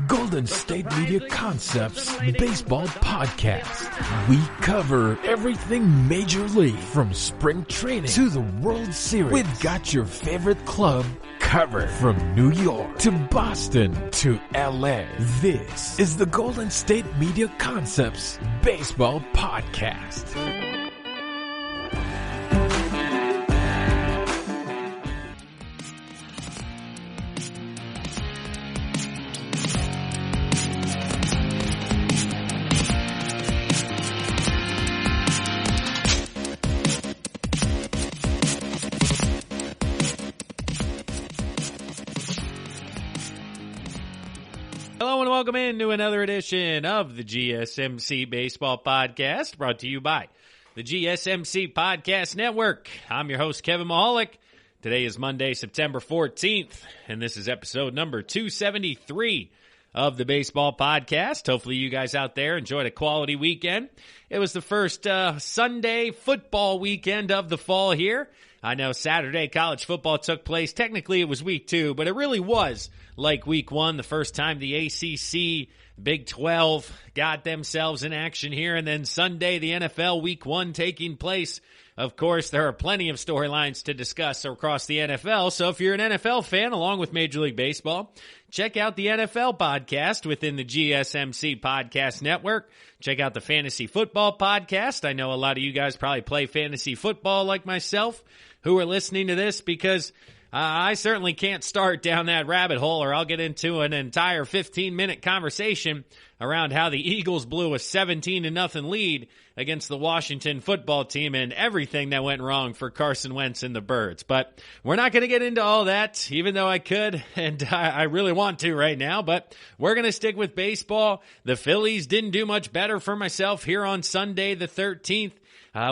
Golden State Media Concepts Baseball Podcast. We cover everything Major League, from spring training to the World Series. We've got your favorite club covered, from New York to Boston to LA. This is the Golden State Media Concepts Baseball Podcast. Welcome into another edition of the GSMC Baseball Podcast, brought to you by the GSMC Podcast Network. I'm your host, Kevin Mahalik. Today is Monday, September 14th, and this is episode number 273 of the Baseball Podcast. Hopefully you guys out there enjoyed a quality weekend. It was the first Sunday football weekend of the fall here. I know Saturday college football took place. Technically it was week 2, but it really was like week 1, the first time the ACC, Big 12 got themselves in action here. And then Sunday, the NFL week 1 taking place. Of course, there are plenty of storylines to discuss across the NFL. So if you're an NFL fan, along with Major League Baseball, check out the NFL podcast within the GSMC Podcast Network. Check out the Fantasy Football Podcast. I know a lot of you guys probably play fantasy football like myself who are listening to this, because I certainly can't start down that rabbit hole, or I'll get into an entire 15-minute conversation around how the Eagles blew a 17-0 lead against the Washington football team and everything that went wrong for Carson Wentz and the Birds. But we're not going to get into all that, even though I could, and I really want to right now. But we're going to stick with baseball. The Phillies didn't do much better for myself here on Sunday the 13th.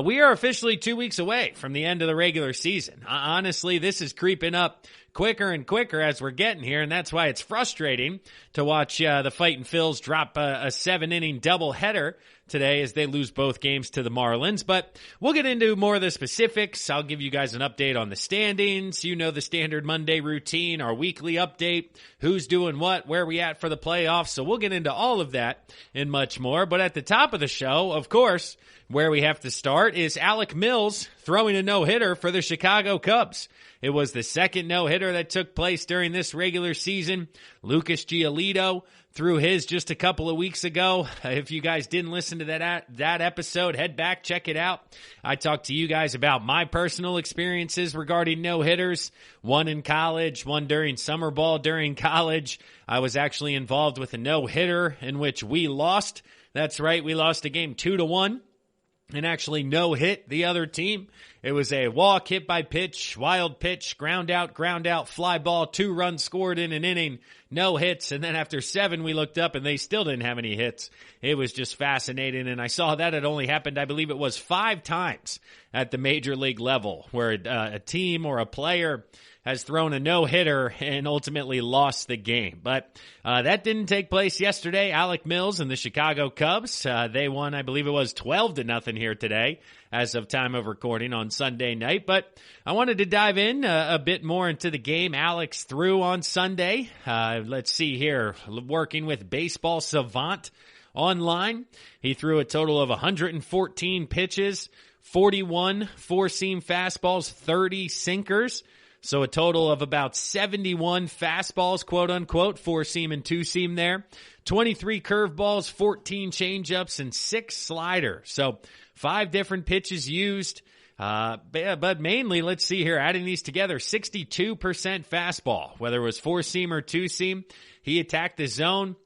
We are officially 2 weeks away from the end of the regular season. Honestly, this is creeping up quicker and quicker as we're getting here, and that's why it's frustrating to watch the Fightin' Phils drop a 7-inning doubleheader today as they lose both games to the Marlins. But we'll get into more of the specifics. I'll give you guys an update on the standings. You know the standard Monday routine, our weekly update, who's doing what, where we at for the playoffs. So we'll get into all of that and much more. But at the top of the show, of course, where we have to start is Alec Mills throwing a no-hitter for the Chicago Cubs. It was the second no-hitter that took place during this regular season. Lucas Giolito threw his just a couple of weeks ago. If you guys didn't listen to that episode, head back, check it out. I talked to you guys about my personal experiences regarding no-hitters. One in college, one during summer ball during college. I was actually involved with a no-hitter in which we lost. That's right, we lost a game 2-1. And actually no-hit the other team. It was a walk, hit by pitch, wild pitch, ground out, fly ball, 2 runs scored in an inning, no hits. And then after 7, we looked up and they still didn't have any hits. It was just fascinating. And I saw that it only happened, I believe it was 5 times at the major league level, where a team or a player has thrown a no-hitter and ultimately lost the game. But that didn't take place yesterday. Alec Mills and the Chicago Cubs, they won, I believe it was 12-0 here today as of time of recording on Sunday night. But I wanted to dive in a bit more into the game Alex threw on Sunday. Let's see here, working with Baseball Savant online. He threw a total of 114 pitches, 41 four-seam fastballs, 30 sinkers. So a total of about 71 fastballs, quote-unquote, 4-seam and 2-seam there. 23 curveballs, 14 changeups, and 6 sliders. So 5 different pitches used. But mainly, let's see here, adding these together, 62% fastball, whether it was 4-seam or 2-seam. He attacked the zone.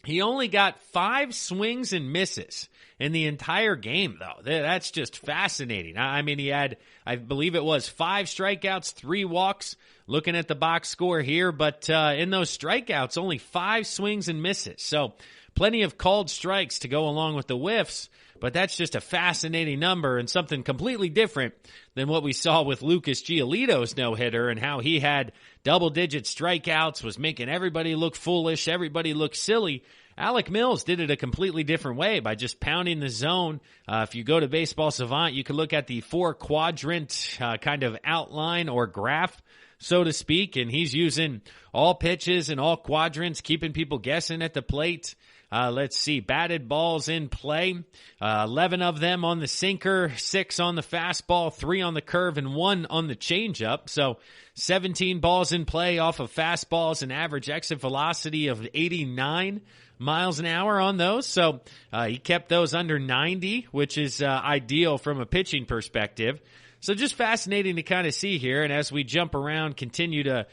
He only got 5 swings and misses in the entire game, though. That's just fascinating. I mean, he had, I believe it was 5 strikeouts, 3 walks, looking at the box score here. But in those strikeouts, only 5 swings and misses. So plenty of called strikes to go along with the whiffs. But that's just a fascinating number and something completely different than what we saw with Lucas Giolito's no-hitter, and how he had double-digit strikeouts, was making everybody look foolish, everybody look silly. Alec Mills did it a completely different way by just pounding the zone. If you go to Baseball Savant, you can look at the 4-quadrant kind of outline or graph so to speak, and he's using all pitches and all quadrants, keeping people guessing at the plate. Let's see, batted balls in play, 11 of them on the sinker, 6 on the fastball, 3 on the curve, and 1 on the changeup. So 17 balls in play off of fastballs, an average exit velocity of 89 miles an hour on those. So he kept those under 90, which is ideal from a pitching perspective. So just fascinating to kind of see here. And as we jump around, continue to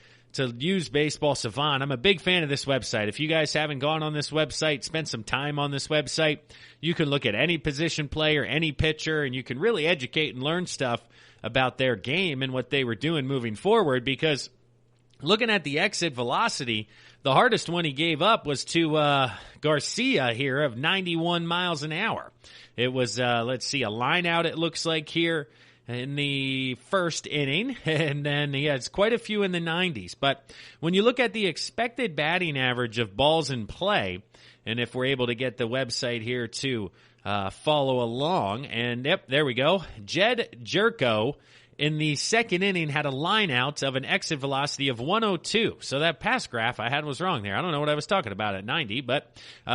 use Baseball Savant. I'm a big fan of this website. If you guys haven't gone on this website, spent some time on this website, you can look at any position player, any pitcher, and you can really educate and learn stuff about their game and what they were doing moving forward. Because looking at the exit velocity, the hardest one he gave up was to Garcia here of 91 miles an hour. It was, let's see, a line out it looks like here in the first inning, and then he has quite a few in the 90s. But when you look at the expected batting average of balls in play, and if we're able to get the website here to follow along, and yep, there we go. Jed Jerko in the second inning had a line out of an exit velocity of 102. So that past graph I had was wrong there. I don't know what I was talking about at 90, but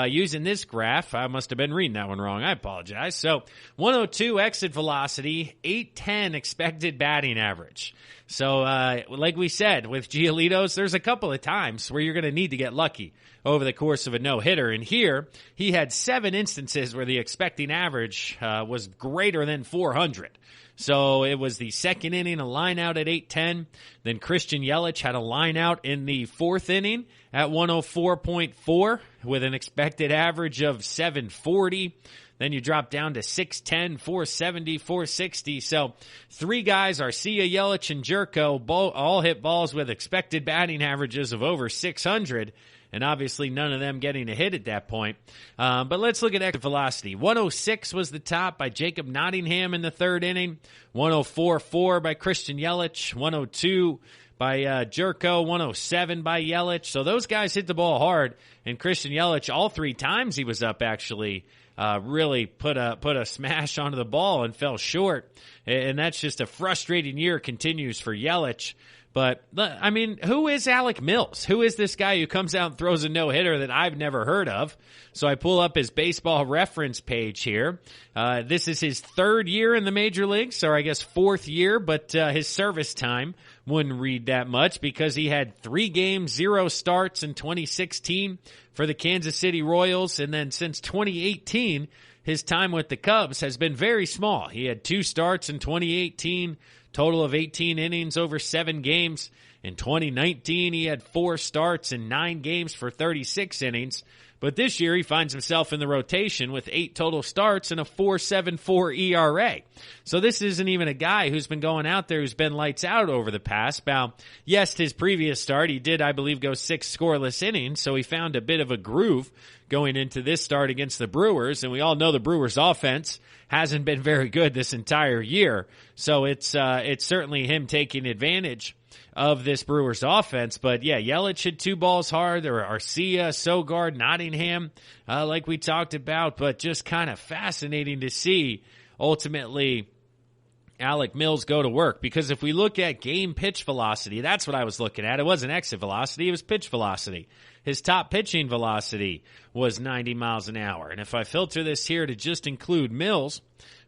using this graph, I must have been reading that one wrong. I apologize. So 102 exit velocity, 810 expected batting average. So like we said, with Giolito's, there's a couple of times where you're going to need to get lucky over the course of a no-hitter. And here, he had 7 instances where the expecting average was greater than 400. So it was the second inning, a line out at 810. Then Christian Yelich had a line out in the fourth inning at 104.4 with an expected average of 740. Then you drop down to 610, 470, 460. So 3 guys, Arcia, Yelich, and Jerko, all hit balls with expected batting averages of over 600. And obviously none of them getting a hit at that point. But let's look at exit velocity. 106 was the top by Jacob Nottingham in the third inning. 104.4 by Christian Yelich. 102 by Jerko. 107 by Yelich. So those guys hit the ball hard. And Christian Yelich, all 3 times he was up, actually really put a smash onto the ball and fell short. And that's just a frustrating year continues for Yelich. But, I mean, who is Alec Mills? Who is this guy who comes out and throws a no-hitter that I've never heard of? So I pull up his baseball reference page here. This is his 3rd year in the major leagues, or I guess 4th year, but his service time wouldn't read that much because he had 3 games, 0 starts in 2016 for the Kansas City Royals, and then since 2018, his time with the Cubs has been very small. He had 2 starts in 2018, total of 18 innings over 7 games. In 2019, he had 4 starts and 9 games for 36 innings. But this year, he finds himself in the rotation with 8 total starts and a 4.74 ERA. So this isn't even a guy who's been going out there who's been lights out over the past. Now, yes, his previous start, he did, I believe, go 6 scoreless innings, so he found a bit of a groove going into this start against the Brewers, and we all know the Brewers' offense hasn't been very good this entire year. So it's certainly him taking advantage of this Brewers offense. But yeah, Yelich hit 2 balls hard. There were Arcia, Sogard, Nottingham, like we talked about, but just kind of fascinating to see ultimately Alec Mills go to work. Because if we look at game pitch velocity, that's what I was looking at. It wasn't exit velocity, it was pitch velocity. His top pitching velocity was 90 miles an hour. And if I filter this here to just include Mills,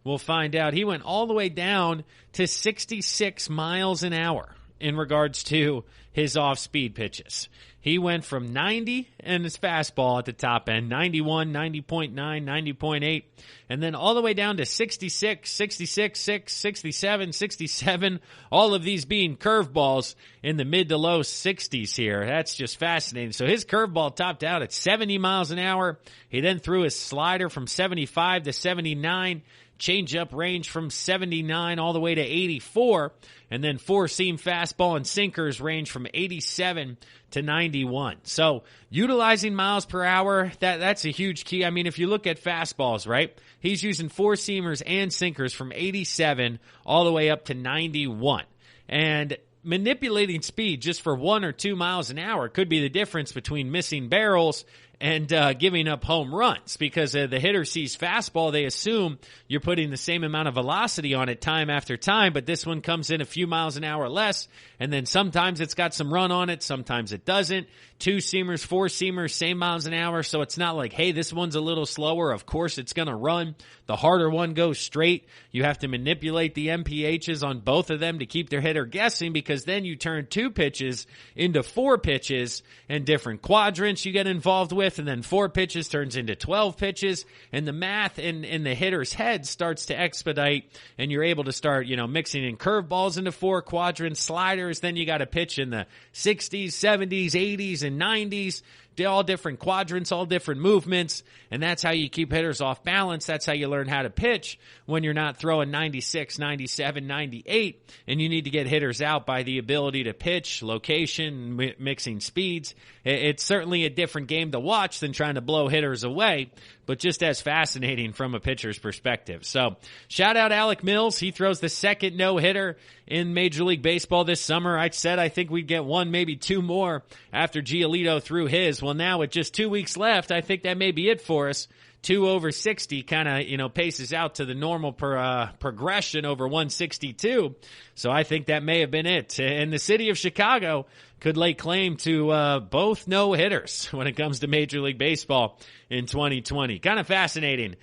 we'll find out he went all the way down to 66 miles an hour in regards to his off-speed pitches. He went from 90 and his fastball at the top end, 91, 90.9, 90.8, and then all the way down to 66, 66, 6, 67, 67, all of these being curveballs in the mid to low 60s here. That's just fascinating. So his curveball topped out at 70 miles an hour. He then threw his slider from 75 to 79, changeup range from 79 all the way to 84, and then 4-seam fastball and sinkers range from 87 to 91. So utilizing miles per hour, that's a huge key. I mean, if you look at fastballs, right, he's using 4-seamers and sinkers from 87 all the way up to 91. And manipulating speed just for 1 or 2 miles an hour could be the difference between missing barrels and giving up home runs, because the hitter sees fastball, they assume you're putting the same amount of velocity on it time after time, but this one comes in a few miles an hour less, and then sometimes it's got some run on it, sometimes it doesn't. 2-seamers, 4-seamers, same miles an hour, so it's not like, hey, this one's a little slower, of course it's going to run. The harder one goes straight. You have to manipulate the MPHs on both of them to keep their hitter guessing, because then you turn 2 pitches into 4 pitches, and different quadrants you get involved with, and then 4 pitches turns into 12 pitches, and the math in the hitter's head starts to expedite, and you're able to start, mixing in curveballs into 4 quadrants, sliders, then you got to pitch in the 60s, 70s, 80s, and 90s. All different quadrants, all different movements, and that's how you keep hitters off balance. That's how you learn how to pitch when you're not throwing 96, 97, 98, and you need to get hitters out by the ability to pitch, location, mixing speeds. It's certainly a different game to watch than trying to blow hitters away, but just as fascinating from a pitcher's perspective. So, shout out Alec Mills. He throws the second no-hitter in Major League Baseball this summer. I said I think we'd get 1, maybe 2 more after Giolito threw his. Well, now with just 2 weeks left, I think that may be it for us. 2 over 60 kind of, paces out to the normal progression over 162. So I think that may have been it. And the city of Chicago could lay claim to both no-hitters when it comes to Major League Baseball in 2020. Kind of fascinating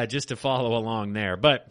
just to follow along there. But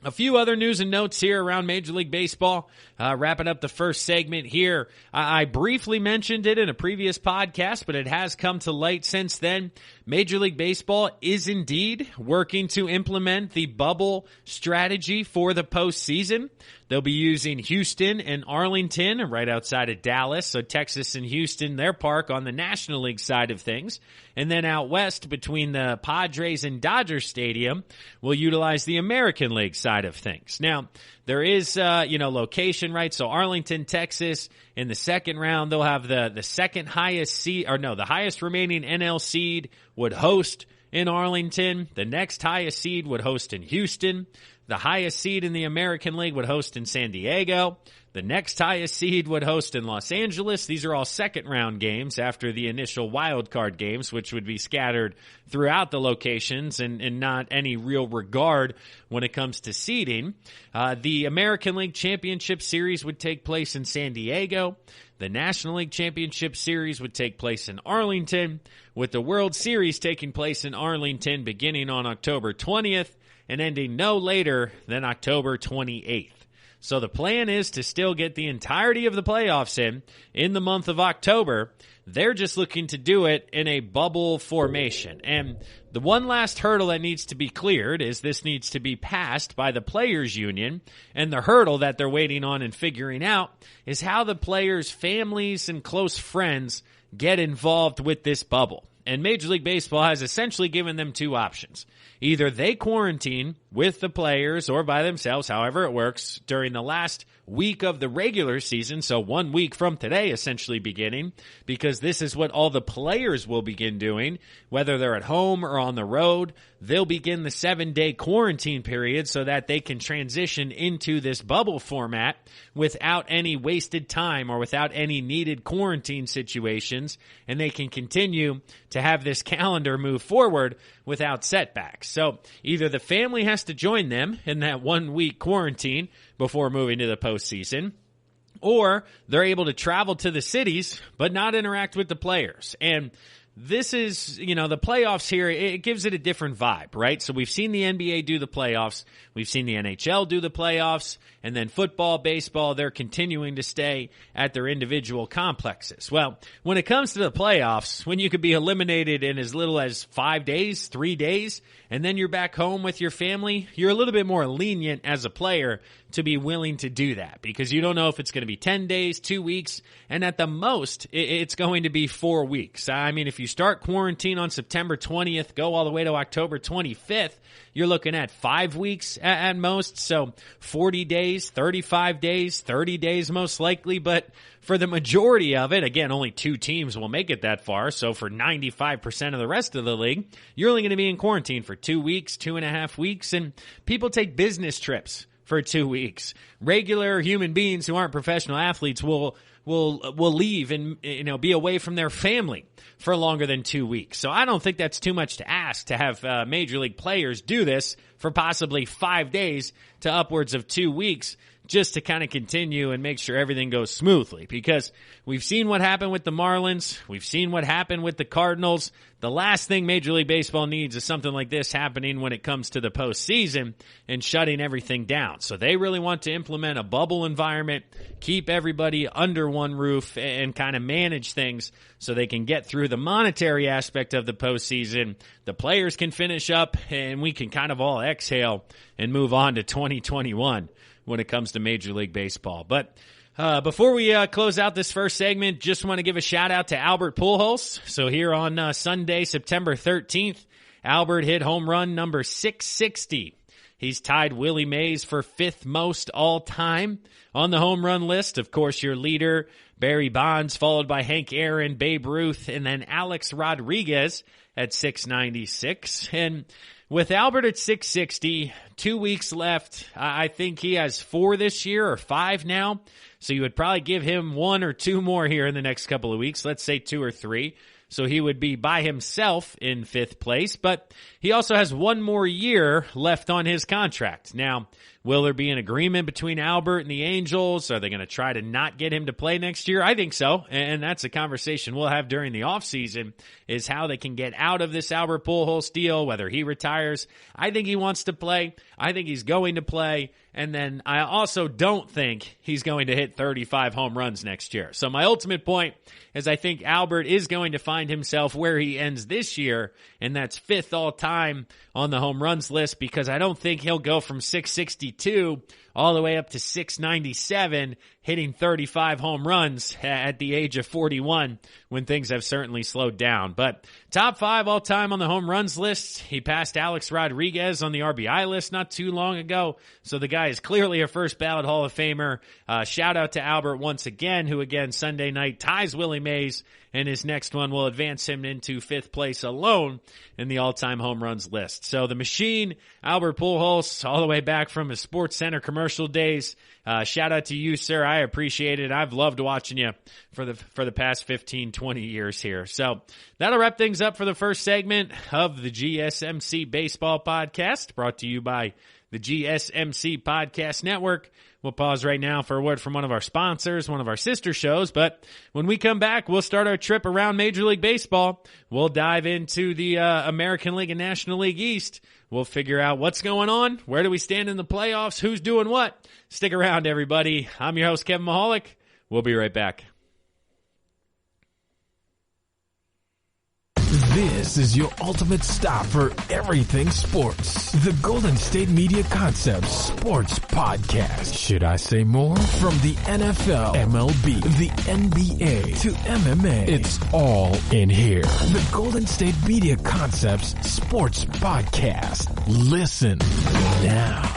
a few other news and notes here around Major League Baseball. Wrapping up the first segment here. I briefly mentioned it in a previous podcast, but it has come to light since then. Major League Baseball is indeed working to implement the bubble strategy for the postseason. They'll be using Houston and Arlington right outside of Dallas. So Texas and Houston, their park on the National League side of things. And then out west between the Padres and Dodgers Stadium, we'll utilize the American League side of things. Now, there is, location, right? So Arlington, Texas, in the second round, they'll have the second highest seed, the highest remaining NL seed would host in Arlington. The next highest seed would host in Houston. The highest seed in the American League would host in San Diego. The next highest seed would host in Los Angeles. These are all second-round games after the initial wild card games, which would be scattered throughout the locations and not any real regard when it comes to seeding. The American League Championship Series would take place in San Diego. The National League Championship Series would take place in Arlington, with the World Series taking place in Arlington beginning on October 20th and ending no later than October 28th. So the plan is to still get the entirety of the playoffs in the month of October. They're just looking to do it in a bubble formation. And the one last hurdle that needs to be cleared is this needs to be passed by the players' union. And the hurdle that they're waiting on and figuring out is how the players' families and close friends get involved with this bubble. And Major League Baseball has essentially given them 2 options. Either they quarantine with the players or by themselves, however it works, during the last week of the regular season, so 1 week from today essentially beginning, because this is what all the players will begin doing, whether they're at home or on the road. They'll begin the 7-day quarantine period so that they can transition into this bubble format without any wasted time or without any needed quarantine situations, and they can continue to have this calendar move forward without setbacks. So either the family has to join them in that 1 week quarantine before moving to the postseason, or they're able to travel to the cities but not interact with the players. And this is, the playoffs here, it gives it a different vibe, right? So we've seen the NBA do the playoffs. We've seen the NHL do the playoffs. And then football, baseball, they're continuing to stay at their individual complexes. Well, when it comes to the playoffs, when you could be eliminated in as little as 5 days, 3 days, and then you're back home with your family, you're a little bit more lenient as a player to be willing to do that, because you don't know if it's going to be 10 days, 2 weeks, and at the most, it's going to be 4 weeks. I mean, if you start quarantine on September 20th, go all the way to October 25th, you're looking at 5 weeks at most, so 40 days, 35 days, 30 days most likely, but for the majority of it, again, only 2 teams will make it that far, so for 95% of the rest of the league, you're only going to be in quarantine for 2 weeks, 2.5 weeks, and people take business trips for 2 weeks. Regular human beings who aren't professional athletes will will leave and be away from their family for longer than 2 weeks. So I don't think that's too much to ask to have major league players do this for possibly 5 days to upwards of 2 weeks, just to kind of continue and make sure everything goes smoothly. Because we've seen what happened with the Marlins. We've seen what happened with the Cardinals. The last thing Major League Baseball needs is something like this happening when it comes to the postseason and shutting everything down. So they really want to implement a bubble environment, keep everybody under one roof, and kind of manage things so they can get through the monetary aspect of the postseason. The players can finish up, and we can kind of all exhale and move on to 2021. When it comes to Major League Baseball. But before we close out this first segment, just want to give a shout out to Albert Pujols. So here on Sunday, September 13th, Albert hit home run number 660. He's tied Willie Mays for 5th most all time on the home run list. Of course, your leader, Barry Bonds, followed by Hank Aaron, Babe Ruth, and then Alex Rodriguez at 696. And with Albert at 660, 2 weeks left, I think he has 4 this year or 5 now. So you would probably give him 1 or 2 more here in the next couple of weeks. Let's say 2 or 3. So he would be by himself in 5th place. But he also has 1 more year left on his contract. Now, will there be an agreement between Albert and the Angels? Are they going to try to not get him to play next year? I think so. And that's a conversation we'll have during the offseason, is how they can get out of this Albert Pujols deal, whether he retires. I think he wants to play. I think he's going to play. And then I also don't think he's going to hit 35 home runs next year. So my ultimate point is I think Albert is going to find himself where he ends this year, and that's 5th all time on the home runs list, because I don't think he'll go from 662 all the way up to 697, hitting 35 home runs at the age of 41 when things have certainly slowed down. But top 5 all time on the home runs list. He passed Alex Rodriguez on the RBI list not too long ago. So the guy is clearly a first ballot Hall of Famer. Shout out to Albert once again, who again Sunday night ties Willie Mays, and his next one will advance him into 5th place alone in the all-time home runs list. So the machine, Albert Pujols, all the way back from his Sports Center commercial days. Shout out to you, sir. I appreciate it. I've loved watching you for the past 15, 20 years here. So that'll wrap things up for the first segment of the GSMC Baseball Podcast, brought to you by the GSMC Podcast Network. We'll pause right now for a word from one of our sponsors, one of our sister shows, but when we come back, we'll start our trip around Major League Baseball. We'll dive into the American League and National League East. We'll figure out what's going on, where do we stand in the playoffs, who's doing what. Stick around, everybody. I'm your host, Kevin Mahalik. We'll be right back. This is your ultimate stop for everything sports. The Golden State Media Concepts Sports Podcast. Should I say more? From the NFL, MLB, the NBA to MMA, it's all in here. The Golden State Media Concepts Sports Podcast. Listen now.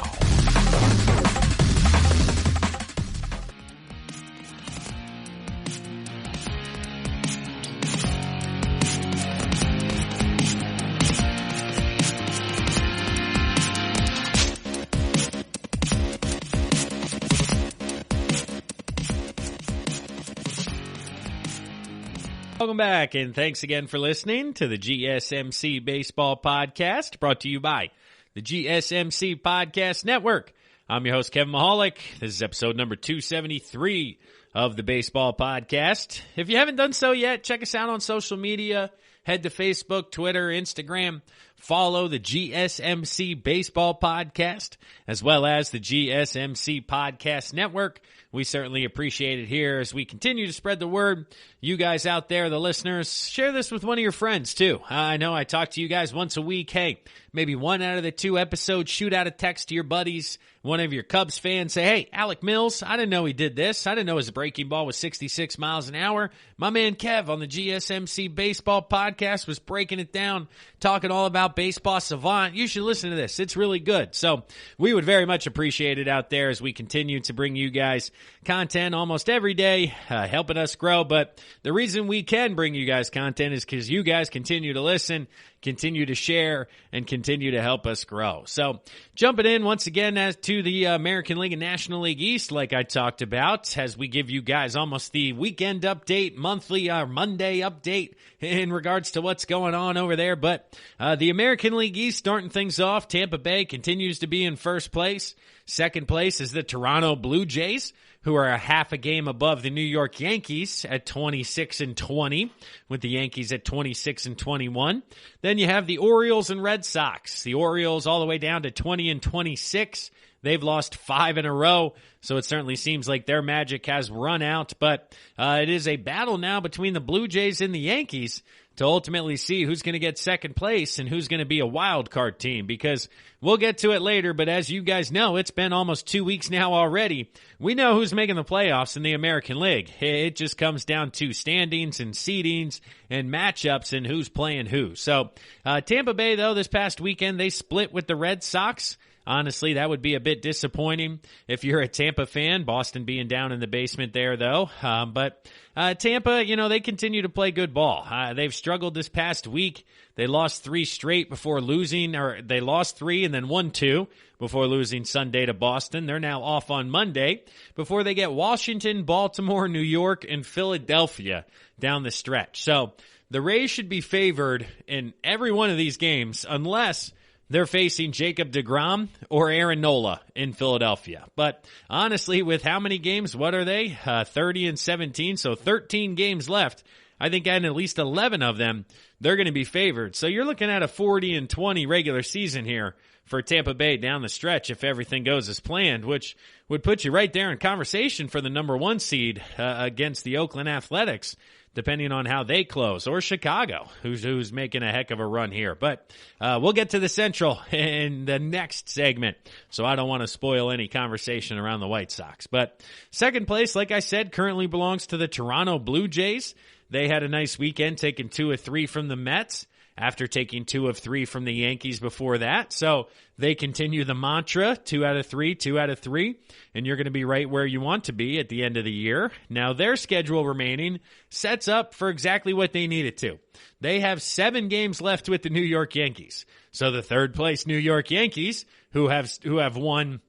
Welcome back, and thanks again for listening to the GSMC Baseball Podcast, brought to you by the GSMC Podcast Network. I'm your host, Kevin Mahalik. This is episode number 273 of the Baseball Podcast. If you haven't done so yet, check us out on social media. Head to Facebook, Twitter, Instagram. Follow the GSMC Baseball Podcast, as well as the GSMC Podcast Network. We certainly appreciate it here as we continue to spread the word. You guys out there, the listeners, share this with one of your friends too. I know I talk to you guys once a week. Hey, maybe 1 out of the 2 episodes, shoot out a text to your buddies. One of your Cubs fans, say, hey, Alec Mills, I didn't know he did this. I didn't know his breaking ball was 66 miles an hour. My man Kev on the GSMC Baseball Podcast was breaking it down, talking all about baseball savant. You should listen to this. It's really good. So we would very much appreciate it out there as we continue to bring you guys content almost every day, helping us grow. But the reason we can bring you guys content is because you guys continue to listen, continue to share, and continue to help us grow. So jumping in once again as to the American League and National League East, like I talked about, as we give you guys almost the weekend update, monthly or Monday update in regards to what's going on over there. But the American League East starting things off, Tampa Bay continues to be in first place. Second place is the Toronto Blue Jays, who are a half a game above the New York Yankees at 26-20, with the Yankees at 26-21. Then you have the Orioles and Red Sox. The Orioles all the way down to 20-26. They've lost 5 in a row, so it certainly seems like their magic has run out. But it is a battle now between the Blue Jays and the Yankees to ultimately see who's going to get second place and who's going to be a wild card team, because we'll get to it later, but as you guys know, it's been almost 2 weeks now already. We know who's making the playoffs in the American League. It just comes down to standings and seedings and matchups and who's playing who. So Tampa Bay, though, this past weekend, they split with the Red Sox. Honestly, that would be a bit disappointing if you're a Tampa fan. Boston being down in the basement there, though. But Tampa, they continue to play good ball. They've struggled this past week. They lost 3 straight before losing, or they lost 3 and then won 2 before losing Sunday to Boston. They're now off on Monday before they get Washington, Baltimore, New York, and Philadelphia down the stretch. So the Rays should be favored in every one of these games unless they're facing Jacob deGrom or Aaron Nola in Philadelphia. But honestly, with how many games, what are they? 30-17, so 13 games left. I think in at least 11 of them, they're going to be favored. So you're looking at a 40-20 regular season here for Tampa Bay down the stretch if everything goes as planned, which would put you right there in conversation for the number 1 seed against the Oakland Athletics, depending on how they close, or Chicago, who's making a heck of a run here. But we'll get to the Central in the next segment, so I don't want to spoil any conversation around the White Sox. But second place, like I said, currently belongs to the Toronto Blue Jays. They had a nice weekend, taking 2 of 3 from the Mets after taking 2 of 3 from the Yankees before that. So they continue the mantra, 2 out of 3, 2 out of 3, and you're going to be right where you want to be at the end of the year. Now, their schedule remaining sets up for exactly what they need it to. They have 7 games left with the New York Yankees. So the third place New York Yankees, who have won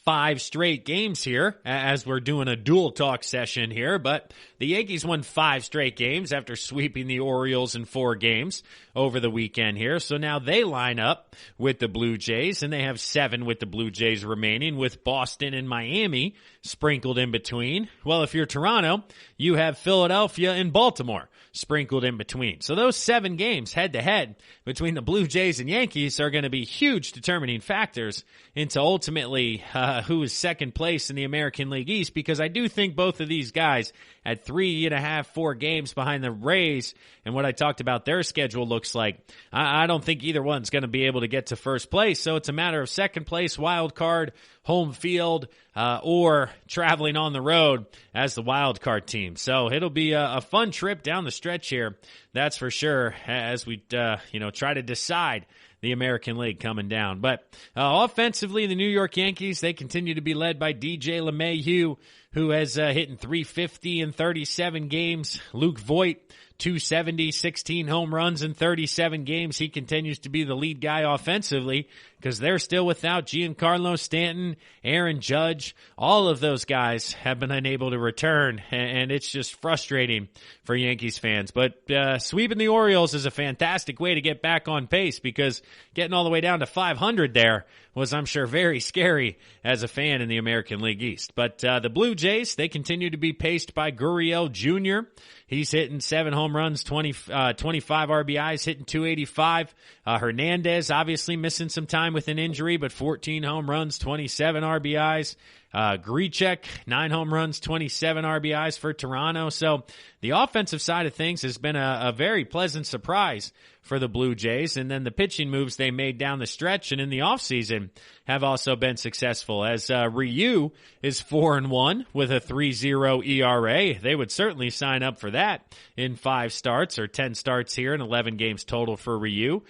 5 straight games here, as we're doing a dual talk session here, but the Yankees won 5 straight games after sweeping the Orioles in 4 games over the weekend here. So now they line up with the Blue Jays, and they have 7 with the Blue Jays remaining, with Boston and Miami sprinkled in between. Well, if you're Toronto, you have Philadelphia and Baltimore sprinkled in between. So those 7 games head-to-head between the Blue Jays and Yankees are going to be huge determining factors into ultimately who is second place in the American League East, because I do think both of these guys at 3.5, 4 games behind the Rays, and what I talked about their schedule looks like, I don't think either one's going to be able to get to first place. So it's a matter of second place, wild card, home field, or traveling on the road as the wild card team. So it'll be a fun trip down the stretch here, that's for sure, as we try to decide the American League coming down. But offensively, the New York Yankees, they continue to be led by DJ LeMahieu, who has hitting .350 in 37 games. Luke Voit, .270, 16 home runs in 37 games. He continues to be the lead guy offensively because they're still without Giancarlo Stanton, Aaron Judge. All of those guys have been unable to return, and it's just frustrating for Yankees fans. But sweeping the Orioles is a fantastic way to get back on pace, because getting all the way down to 500 there was, I'm sure, very scary as a fan in the American League East. But the Blue Jays, they continue to be paced by Gurriel Jr. He's hitting 7 home runs, 25 RBIs, hitting .285. Hernandez obviously missing some time with an injury, but 14 home runs, 27 RBIs. Grichuk, 9 home runs, 27 RBIs for Toronto. So the offensive side of things has been a very pleasant surprise for the Blue Jays. And then the pitching moves they made down the stretch and in the offseason have also been successful, as Ryu is 4-1 with a 3.0 ERA. They would certainly sign up for that in 5 starts or 10 starts here in 11 games total for Ryu.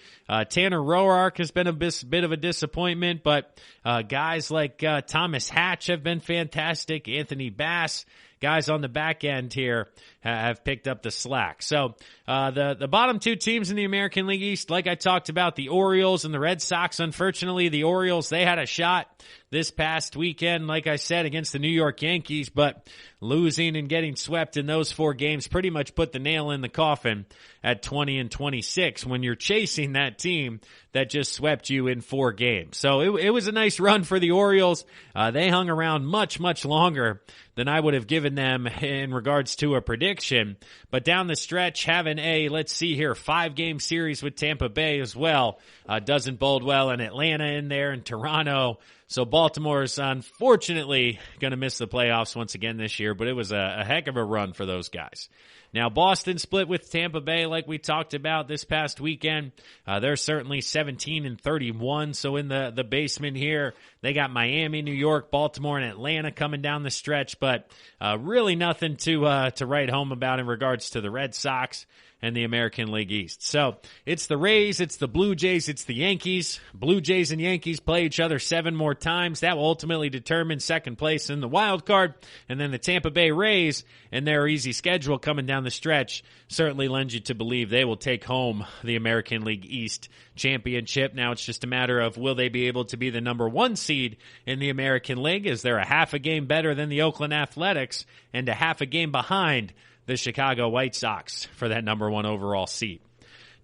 Tanner Roark has been a bit of a disappointment, but guys like Thomas Hatch have been fantastic. Anthony Bass, guys on the back end here have picked up the slack. So the bottom two teams in the American League East, like I talked about, the Orioles and the Red Sox. Unfortunately, the Orioles, they had a shot this past weekend, like I said, against the New York Yankees, but losing and getting swept in those 4 games pretty much put the nail in the coffin at 20-26 when you're chasing that team that just swept you in 4 games. So it was a nice run for the Orioles. They hung around much, much longer than I would have given them in regards to a prediction. But down the stretch, having a, let's see here, 5-game series with Tampa Bay as well doesn't bode well, and Atlanta in there and Toronto. So Baltimore's unfortunately going to miss the playoffs once again this year, but it was a heck of a run for those guys. Now, Boston split with Tampa Bay like we talked about this past weekend. They're certainly 17-31, so in the basement here, they got Miami, New York, Baltimore, and Atlanta coming down the stretch, but really nothing to write home about in regards to the Red Sox and the American League East. So it's the Rays, it's the Blue Jays, it's the Yankees. Blue Jays and Yankees play each other 7 more times. That will ultimately determine second place in the wild card. And then the Tampa Bay Rays and their easy schedule coming down the stretch certainly lends you to believe they will take home the American League East championship. Now it's just a matter of will they be able to be the number 1 seed in the American League, as they're a half a game better than the Oakland Athletics and a half a game behind the Chicago White Sox for that number 1 overall seed.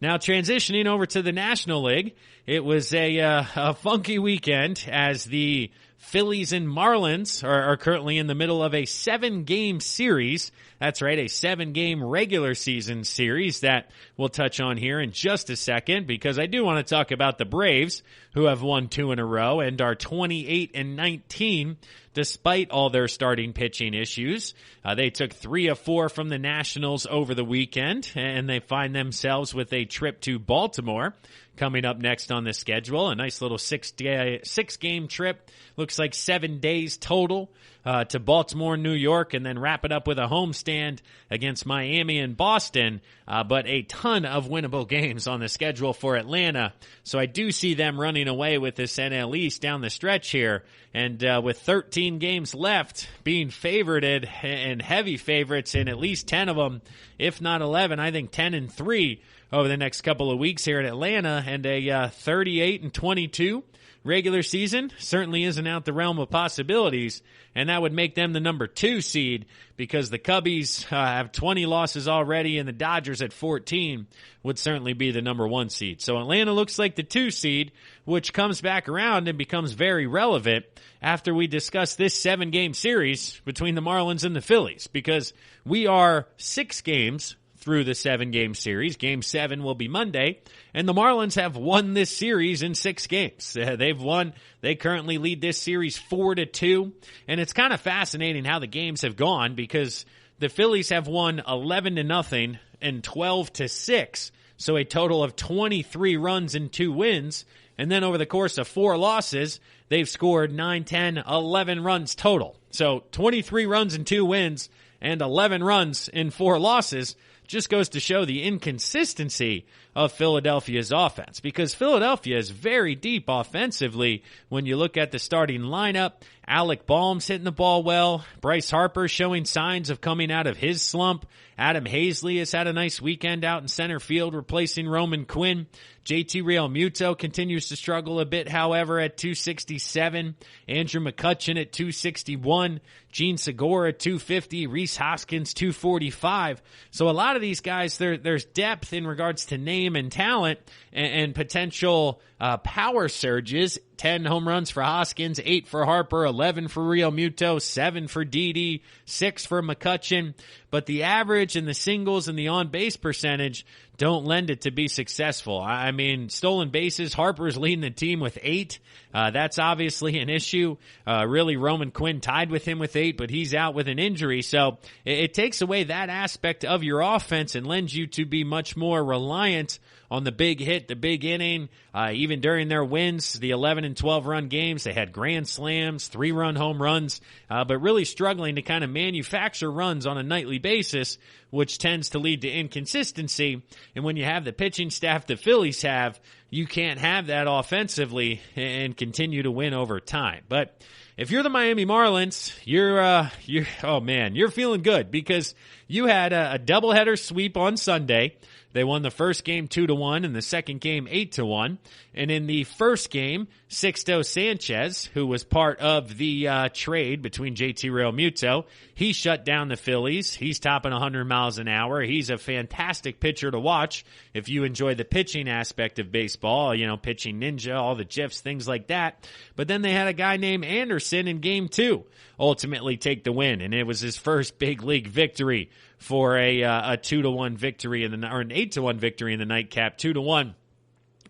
Now transitioning over to the National League, it was a funky weekend as the Phillies and Marlins are currently in the middle of a 7-game series. That's right, a 7-game regular season series that we'll touch on here in just a second, because I do want to talk about the Braves, who have won 2 in a row and are 28-19 despite all their starting pitching issues. They took 3 of 4 from the Nationals over the weekend, and they find themselves with a trip to Baltimore coming up next on the schedule. A nice little 6-game trip. Looks like 7 days total to Baltimore, New York, and then wrap it up with a homestand against Miami and Boston. But a ton of winnable games on the schedule for Atlanta. So I do see them running away with this NL East down the stretch here. And with 13 games left, being favorited and heavy favorites in at least 10 of them, if not 11, I think 10-3 over the next couple of weeks here in Atlanta, and a 38-22 regular season certainly isn't out the realm of possibilities, and that would make them the number 2 seed, because the Cubbies have 20 losses already, and the Dodgers at 14 would certainly be the number 1 seed. So Atlanta looks like the 2 seed, which comes back around and becomes very relevant after we discuss this 7-game series between the Marlins and the Phillies, because we are 6 games through the 7-game series. Game 7 will be Monday, and the Marlins have won this series in 6 games. They've won. They currently lead this series 4-2, and it's kind of fascinating how the games have gone, because the Phillies have won 11-0 and 12-6, so a total of 23 runs and 2 wins, and then over the course of 4 losses, they've scored 9, 10, 11 runs total. So 23 runs and 2 wins and 11 runs in 4 losses. Just goes to show the inconsistency of Philadelphia's offense, because Philadelphia is very deep offensively when you look at the starting lineup. Alec Baum's hitting the ball well. Bryce Harper showing signs of coming out of his slump. Adam Hazley has had a nice weekend out in center field replacing Roman Quinn. JT Realmuto continues to struggle a bit, however, at 267. Andrew McCutchen at 261. Gene Segura at 250. Rhys Hoskins 245. So a lot of these guys, there's depth in regards to name and talent and potential power surges. 10 home runs for Hoskins, 8 for Harper, 11 for Realmuto, 7 for Didi, 6 for McCutchen. But the average and the singles and the on-base percentage don't lend it to be successful. I mean, stolen bases, Harper's leading the team with 8. That's obviously an issue. Really, Roman Quinn tied with him with 8, but he's out with an injury. So it takes away that aspect of your offense and lends you to be much more reliant on the big hit, the big inning. Even during their wins, the 11 and 12 run games, they had grand slams, 3-run home runs, but really struggling to kind of manufacture runs on a nightly basis, which tends to lead to inconsistency. And when you have the pitching staff the Phillies have, you can't have that offensively and continue to win over time. But if you're the Miami Marlins, you're feeling good because you had a doubleheader sweep on Sunday. They won the first game 2-1 and the second game 8-1. And in the first game, Sixto Sanchez, who was part of the trade between JT Realmuto, he shut down the Phillies. He's topping 100 miles an hour. He's a fantastic pitcher to watch if you enjoy the pitching aspect of baseball, pitching ninja, all the GIFs, things like that. But then they had a guy named Anderson in game 2 ultimately take the win, and it was his first big league victory for a 2-1 victory or an 8-1 victory in the nightcap, 2-1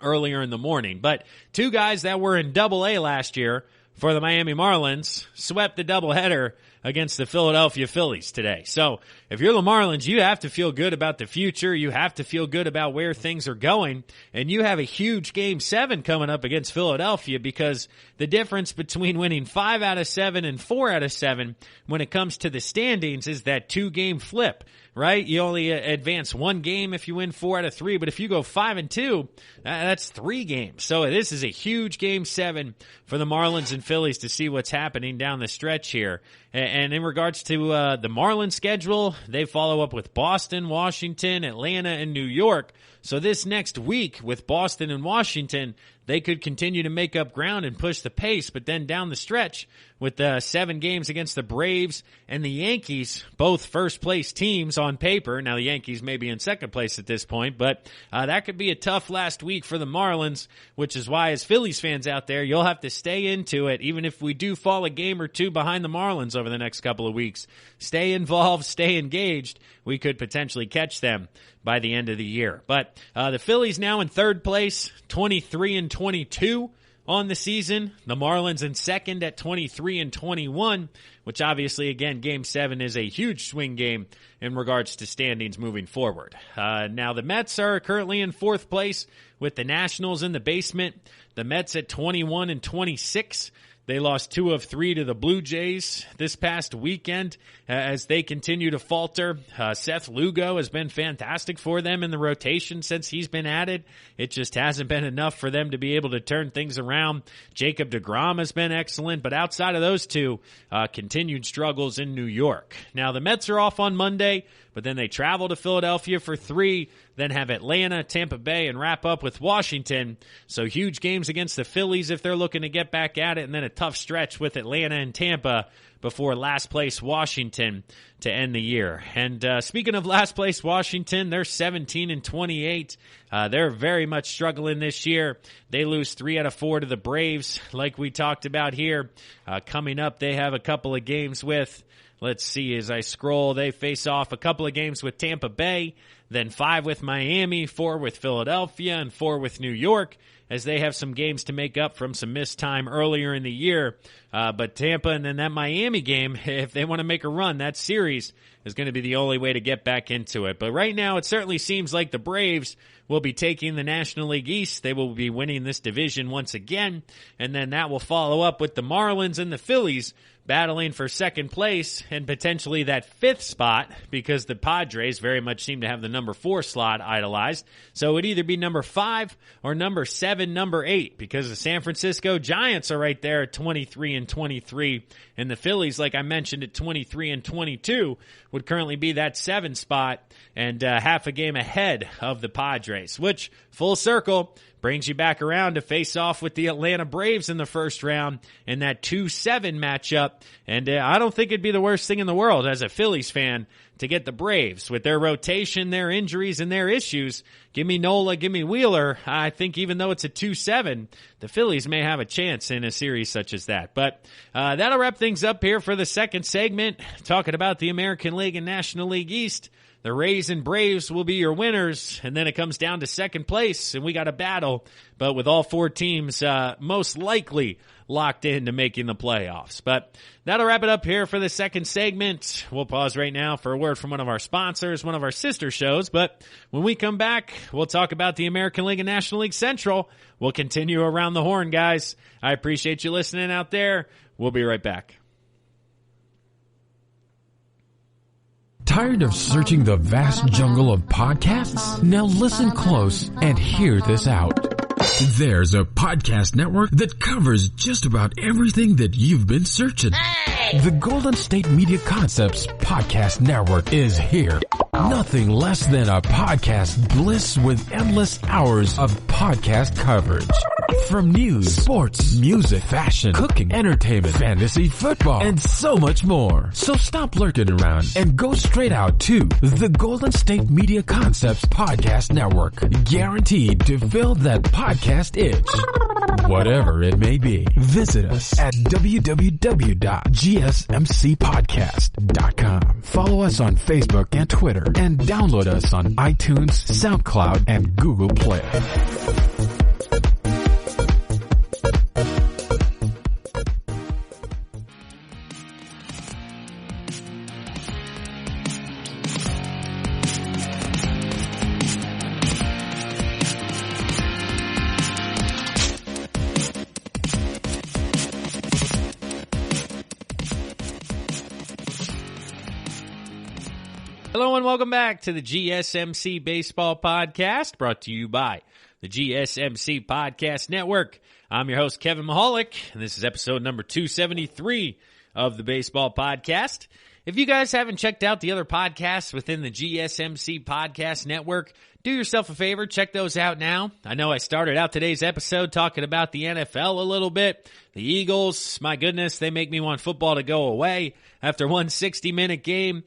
earlier in the morning. But two guys that were in Double-A last year for the Miami Marlins swept the doubleheader against the Philadelphia Phillies today. So if you're the Marlins, you have to feel good about the future. You have to feel good about where things are going. And you have a huge Game 7 coming up against Philadelphia because the difference between winning 5 out of 7 and 4 out of 7 when it comes to the standings is that 2-game flip, right? You only advance 1 game if you win 4 out of 3, but if you go 5-2, that's 3 games. So this is a huge Game 7 for the Marlins and Phillies to see what's happening down the stretch here. And in regards to the Marlins schedule, they follow up with Boston, Washington, Atlanta, and New York. So this next week with Boston and Washington, they could continue to make up ground and push the pace. But then down the stretch with 7 games against the Braves and the Yankees, both first-place teams on paper. Now, the Yankees may be in second place at this point, but that could be a tough last week for the Marlins, which is why, as Phillies fans out there, you'll have to stay into it, even if we do fall a game or two behind the Marlins over the next couple of weeks. Stay involved, stay engaged. We could potentially catch them by the end of the year. But the Phillies now in third place, 23-22 on the season. The Marlins in second at 23-21, which obviously, again, Game 7 is a huge swing game in regards to standings moving forward. Now, the Mets are currently in fourth place with the Nationals in the basement. The Mets at 21-26. They lost 2 of 3 to the Blue Jays this past weekend as they continue to falter. Seth Lugo has been fantastic for them in the rotation since he's been added. It just hasn't been enough for them to be able to turn things around. Jacob deGrom has been excellent, but outside of those two, continued struggles in New York. Now, the Mets are off on Monday, but then they travel to Philadelphia for 3, then have Atlanta, Tampa Bay, and wrap up with Washington. So huge games against the Phillies if they're looking to get back at it, and then a tough stretch with Atlanta and Tampa before last place Washington to end the year. And speaking of last place Washington, they're 17-28. They're very much struggling this year. They lose 3 out of 4 to the Braves, like we talked about here. Coming up, they have a couple of games with, let's see, as I scroll, they face off a couple of games with Tampa Bay, then 5 with Miami, 4 with Philadelphia, and 4 with New York, as they have some games to make up from some missed time earlier in the year. But Tampa and then that Miami game, if they want to make a run, that series is going to be the only way to get back into it. But right now, it certainly seems like the Braves will be taking the National League East. They will be winning this division once again. And then that will follow up with the Marlins and the Phillies battling for second place and potentially that 5th spot, because the Padres very much seem to have the number 4 slot idolized. So it would either be number 5 or number 7, number 8, because the San Francisco Giants are right there at 23-23, and the Phillies, like I mentioned, at 23-22 would currently be that 7 spot and half a game ahead of the Padres, which, full circle, brings you back around to face off with the Atlanta Braves in the first round in that 2-7 matchup. And I don't think it'd be the worst thing in the world as a Phillies fan to get the Braves with their rotation, their injuries, and their issues. Give me Nola, give me Wheeler. I think even though it's a 2-7, the Phillies may have a chance in a series such as that. But that'll wrap things up here for the second segment, talking about the American League and National League East. The Rays and Braves will be your winners, and then it comes down to second place, and we got a battle, but with all 4 teams most likely locked into making the playoffs. But that'll wrap it up here for the second segment. We'll pause right now for a word from one of our sponsors, one of our sister shows, but when we come back, we'll talk about the American League and National League Central. We'll continue around the horn, guys. I appreciate you listening out there. We'll be right back. Tired of searching the vast jungle of podcasts? Now listen close and hear this out. There's a podcast network that covers just about everything that you've been searching. Hey! The Golden State Media Concepts Podcast Network is here. Nothing less than a podcast bliss with endless hours of podcast coverage. From news, sports, music, fashion, cooking, entertainment, fantasy, football, and so much more. So stop lurking around and go straight out to the Golden State Media Concepts Podcast Network. Guaranteed to fill that podcast itch. Whatever it may be. Visit us at www.gsmcpodcast.com. Follow us on Facebook and Twitter, and download us on iTunes, SoundCloud, and Google Play. Hello and welcome back to the GSMC Baseball Podcast, brought to you by the GSMC Podcast Network. I'm your host, Kevin Mahalik, and this is episode number 273 of the Baseball Podcast. If you guys haven't checked out the other podcasts within the GSMC Podcast Network, do yourself a favor, check those out now. I know I started out today's episode talking about the NFL a little bit. The Eagles, my goodness, they make me want football to go away. After one 60-minute game,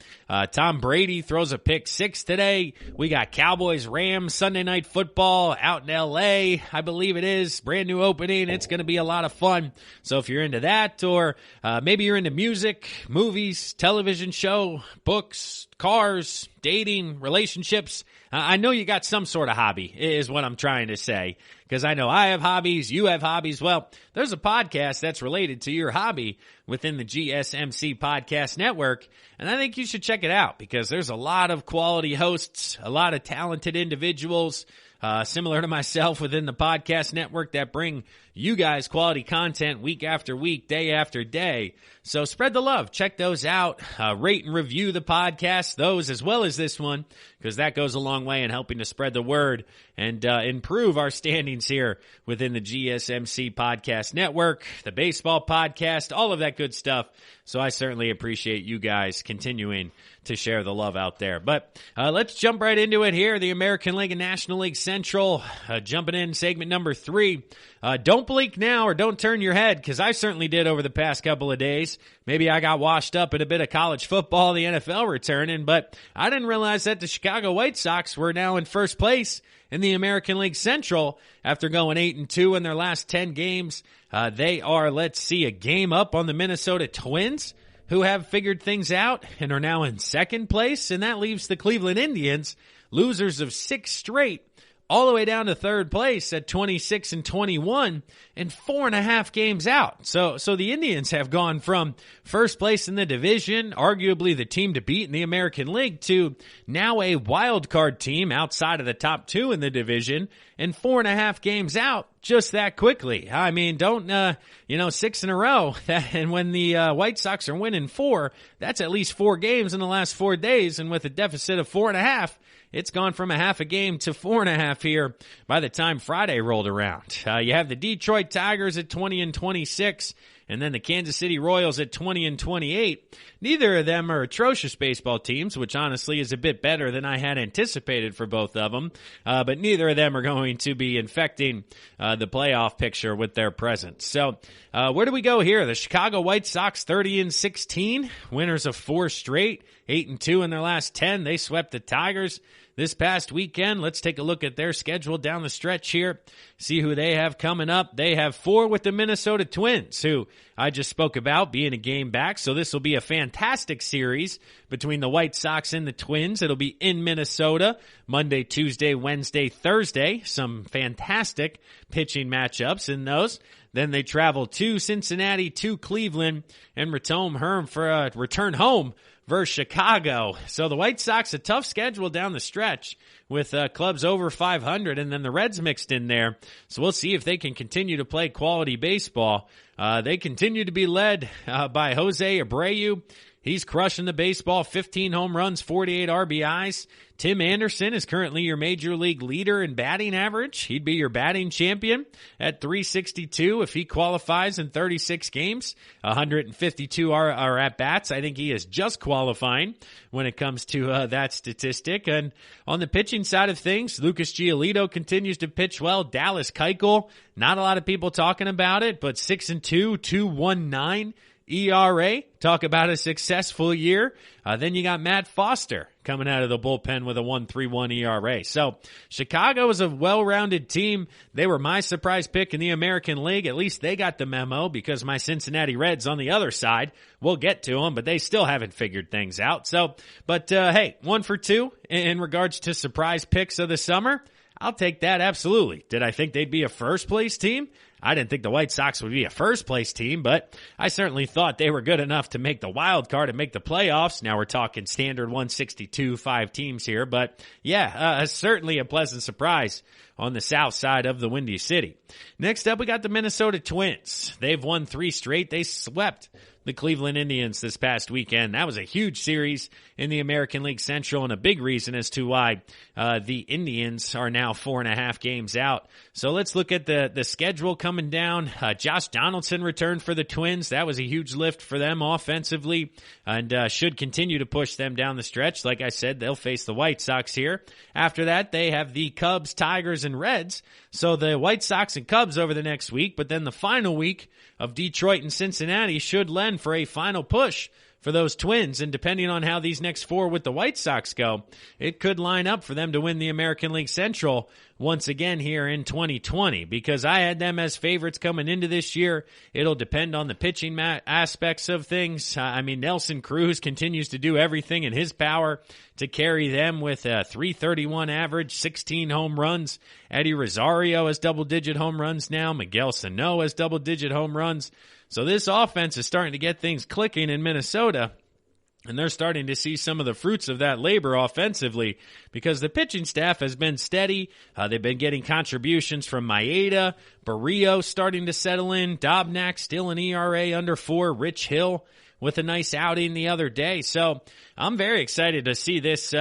Tom Brady throws a pick six today. We got Cowboys-Rams Sunday Night Football out in L.A., I believe it is. Brand new opening. It's going to be a lot of fun. So if you're into that, or maybe you're into music, movies, television show, books, cars, dating, relationships, I know you got some sort of hobby, is what I'm trying to say. Because I know I have hobbies, you have hobbies. Well, there's a podcast that's related to your hobby within the GSMC Podcast Network, and I think you should check it out because there's a lot of quality hosts, a lot of talented individuals, similar to myself within the podcast network that bring you guys quality content week after week, day after day. So spread the love. Check those out. Rate and review the podcast, those as well as this one, because that goes a long way in helping to spread the word and improve our standings here within the GSMC Podcast Network, the baseball podcast, all of that good stuff. So I certainly appreciate you guys continuing to share the love out there. But let's jump right into it here. The American League and National League Central, jumping in segment number 3. Don't blink now or don't turn your head, because I certainly did over the past couple of days. Maybe I got washed up in a bit of college football, the NFL returning, but I didn't realize that the Chicago White Sox were now in first place in the American League Central after going 8-2 in their last 10 games. They are, a game up on the Minnesota Twins, who have figured things out and are now in second place, and that leaves the Cleveland Indians, losers of 6 straight, all the way down to third place at 26-21 and 4.5 games out. So the Indians have gone from first place in the division, arguably the team to beat in the American League, to now a wild card team outside of the top 2 in the division and 4.5 games out just that quickly. I mean, don't, 6 in a row. And when the White Sox are winning 4, that's at least 4 games in the last 4 days. And with a deficit of 4.5, it's gone from a half a game to 4.5 here by the time Friday rolled around. You have the Detroit Tigers at 20-26, and then the Kansas City Royals at 20-28. Neither of them are atrocious baseball teams, which honestly is a bit better than I had anticipated for both of them. But neither of them are going to be infecting the playoff picture with their presence. So where do we go here? The Chicago White Sox 30-16, winners of 4 straight, 8-2 in their last 10. They swept the Tigers this past weekend. Let's take a look at their schedule down the stretch here, see who they have coming up. They have 4 with the Minnesota Twins, who I just spoke about being a game back. So this will be a fantastic series between the White Sox and the Twins. It'll be in Minnesota Monday, Tuesday, Wednesday, Thursday. Some fantastic pitching matchups in those. Then they travel to Cincinnati, to Cleveland, and return home versus Chicago. So the White Sox, a tough schedule down the stretch with clubs over 500, and then the Reds mixed in there. So we'll see if they can continue to play quality baseball. They continue to be led by Jose Abreu. He's crushing the baseball, 15 home runs, 48 RBIs. Tim Anderson is currently your major league leader in batting average. He'd be your batting champion at 362 if he qualifies in 36 games. 152 are at bats. I think he is just qualifying when it comes to that statistic. And on the pitching side of things, Lucas Giolito continues to pitch well. Dallas Keuchel, not a lot of people talking about it, but 6-2, 2.19 ERA. Talk about a successful year. Then you got Matt Foster coming out of the bullpen with a 1.31 ERA. So Chicago is a well-rounded team. They were my surprise pick in the American League. At least they got the memo, because my Cincinnati Reds on the other side, we'll get to them, but they still haven't figured things out. So, but hey, 1 for 2 in regards to surprise picks of the summer. I'll take that, absolutely. Did I think they'd be a first-place team? I didn't think the White Sox would be a first-place team, but I certainly thought they were good enough to make the wild card and make the playoffs. Now we're talking standard 162, 5 teams here, but yeah, certainly a pleasant surprise on the south side of the Windy City. Next up, we got the Minnesota Twins. They've won 3 straight. They swept the Cleveland Indians this past weekend. That was a huge series in the American League Central, and a big reason as to why the Indians are now 4.5 games out. So let's look at the schedule coming down. Josh Donaldson returned for the Twins. That was a huge lift for them offensively, and should continue to push them down the stretch. Like I said, they'll face the White Sox here. After that, they have the Cubs, Tigers, and Reds. So the White Sox and Cubs over the next week, but then the final week of Detroit and Cincinnati should lend for a final push for those Twins, and depending on how these next 4 with the White Sox go, it could line up for them to win the American League Central once again here in 2020, because I had them as favorites coming into this year. It'll depend on the pitching aspects of things. I mean, Nelson Cruz continues to do everything in his power to carry them with a 331 average, 16 home runs. Eddie Rosario has double-digit home runs now. Miguel Sano has double-digit home runs. So this offense is starting to get things clicking in Minnesota, and they're starting to see some of the fruits of that labor offensively, because the pitching staff has been steady. They've been getting contributions from Maeda, Barrios starting to settle in, Dobnak still an ERA under 4, Rich Hill with a nice outing the other day. So I'm very excited to see this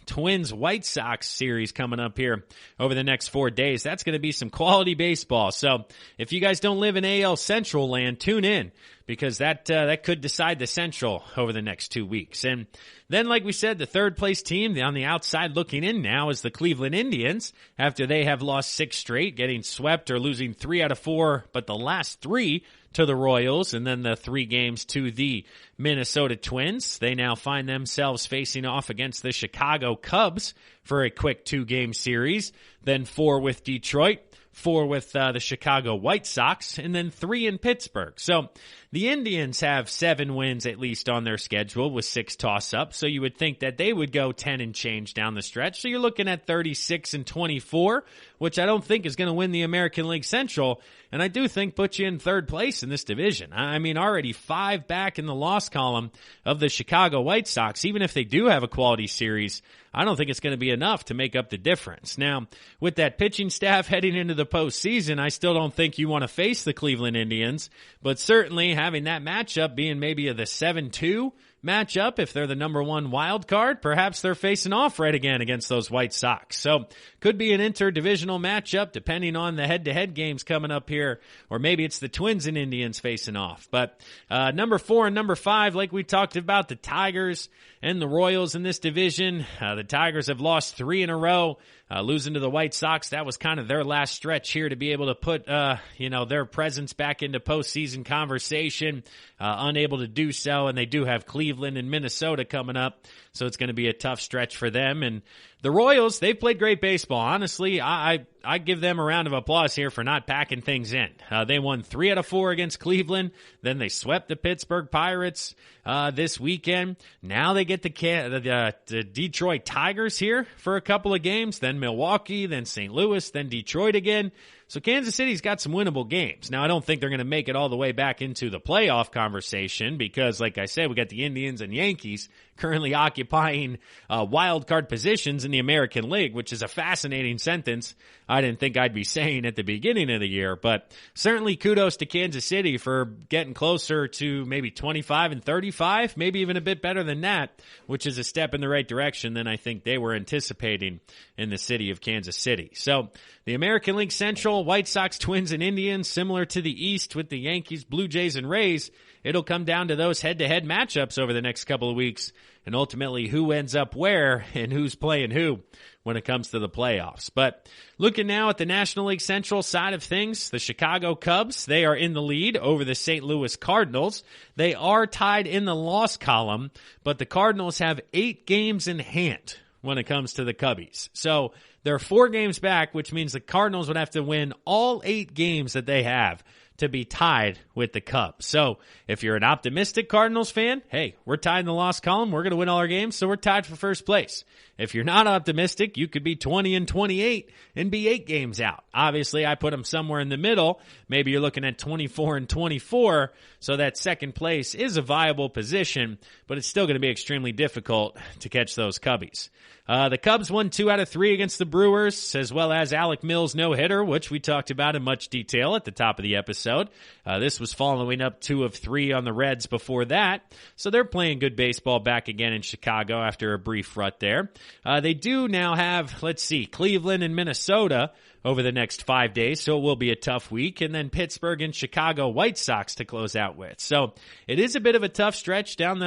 Twins-White Sox series coming up here over the next 4 days. That's going to be some quality baseball. So if you guys don't live in AL Central land, tune in, because that could decide the Central over the next 2 weeks. And then, like we said, the third-place team on the outside looking in now is the Cleveland Indians, after they have lost 6 straight, getting swept or losing 3 out of 4, but the last 3 to the Royals, and then the 3 games to the Minnesota Twins. They now find themselves facing off against the Chicago Cubs for a quick 2-game series, then 4 with Detroit, 4 with the Chicago White Sox, and then 3 in Pittsburgh. So the Indians have 7 wins at least on their schedule with 6 toss-ups, so you would think that they would go 10 and change down the stretch. So you're looking at 36-24, which I don't think is going to win the American League Central, and I do think puts you in third place in this division. I mean, already 5 back in the loss column of the Chicago White Sox. Even if they do have a quality series, I don't think it's going to be enough to make up the difference. Now, with that pitching staff heading into the postseason, I still don't think you want to face the Cleveland Indians, but certainly having that matchup being maybe the 7-2 matchup, if they're the number 1 wild card, perhaps they're facing off right again against those White Sox. So could be an interdivisional matchup depending on the head-to-head games coming up here, or maybe it's the Twins and Indians facing off. But number 4 and number 5, like we talked about, the Tigers and the Royals in this division. The Tigers have lost 3 in a row. Losing to the White Sox, that was kind of their last stretch here to be able to put, their presence back into postseason conversation. Unable to do so, and they do have Cleveland and Minnesota coming up, so it's going to be a tough stretch for them. And the Royals, they've played great baseball. Honestly, I give them a round of applause here for not packing things in. They won 3 out of 4 against Cleveland. Then they swept the Pittsburgh Pirates this weekend. Now they get the Detroit Tigers here for a couple of games, then Milwaukee, then St. Louis, then Detroit again. So Kansas City's got some winnable games. Now, I don't think they're going to make it all the way back into the playoff conversation because, like I said, we got the Indians and Yankees currently occupying wild card positions in the American League, which is a fascinating sentence I didn't think I'd be saying at the beginning of the year. But certainly kudos to Kansas City for getting closer to maybe 25 and 35, maybe even a bit better than that, which is a step in the right direction than I think they were anticipating in the city of Kansas City. So the American League Central, White Sox, Twins, and Indians, similar to the East with the Yankees, Blue Jays, and Rays, it'll come down to those head-to-head matchups over the next couple of weeks and ultimately who ends up where and who's playing who when it comes to the playoffs. But looking now at the National League Central side of things, the Chicago Cubs, they are in the lead over the St. Louis Cardinals. They are tied in the loss column, but the Cardinals have 8 games in hand when it comes to the Cubbies. So they're 4 games back, which means the Cardinals would have to win all 8 games that they have to be tied with the Cubs. So if you're an optimistic Cardinals fan, hey, we're tied in the loss column. We're going to win all our games, so we're tied for first place. If you're not optimistic, you could be 20 and 28 and be 8 games out. Obviously, I put them somewhere in the middle. Maybe you're looking at 24 and 24, so that second place is a viable position, but it's still going to be extremely difficult to catch those Cubbies. The Cubs won 2 out of 3 against the Brewers, as well as Alec Mills No-Hitter, which we talked about in much detail at the top of the episode. This was following up 2 of 3 on the Reds before that. So they're playing good baseball back again in Chicago after a brief rut there. They do now have, Cleveland and Minnesota over the next 5 days, so it will be a tough week, and then Pittsburgh and Chicago White Sox to close out with. So it is a bit of a tough stretch down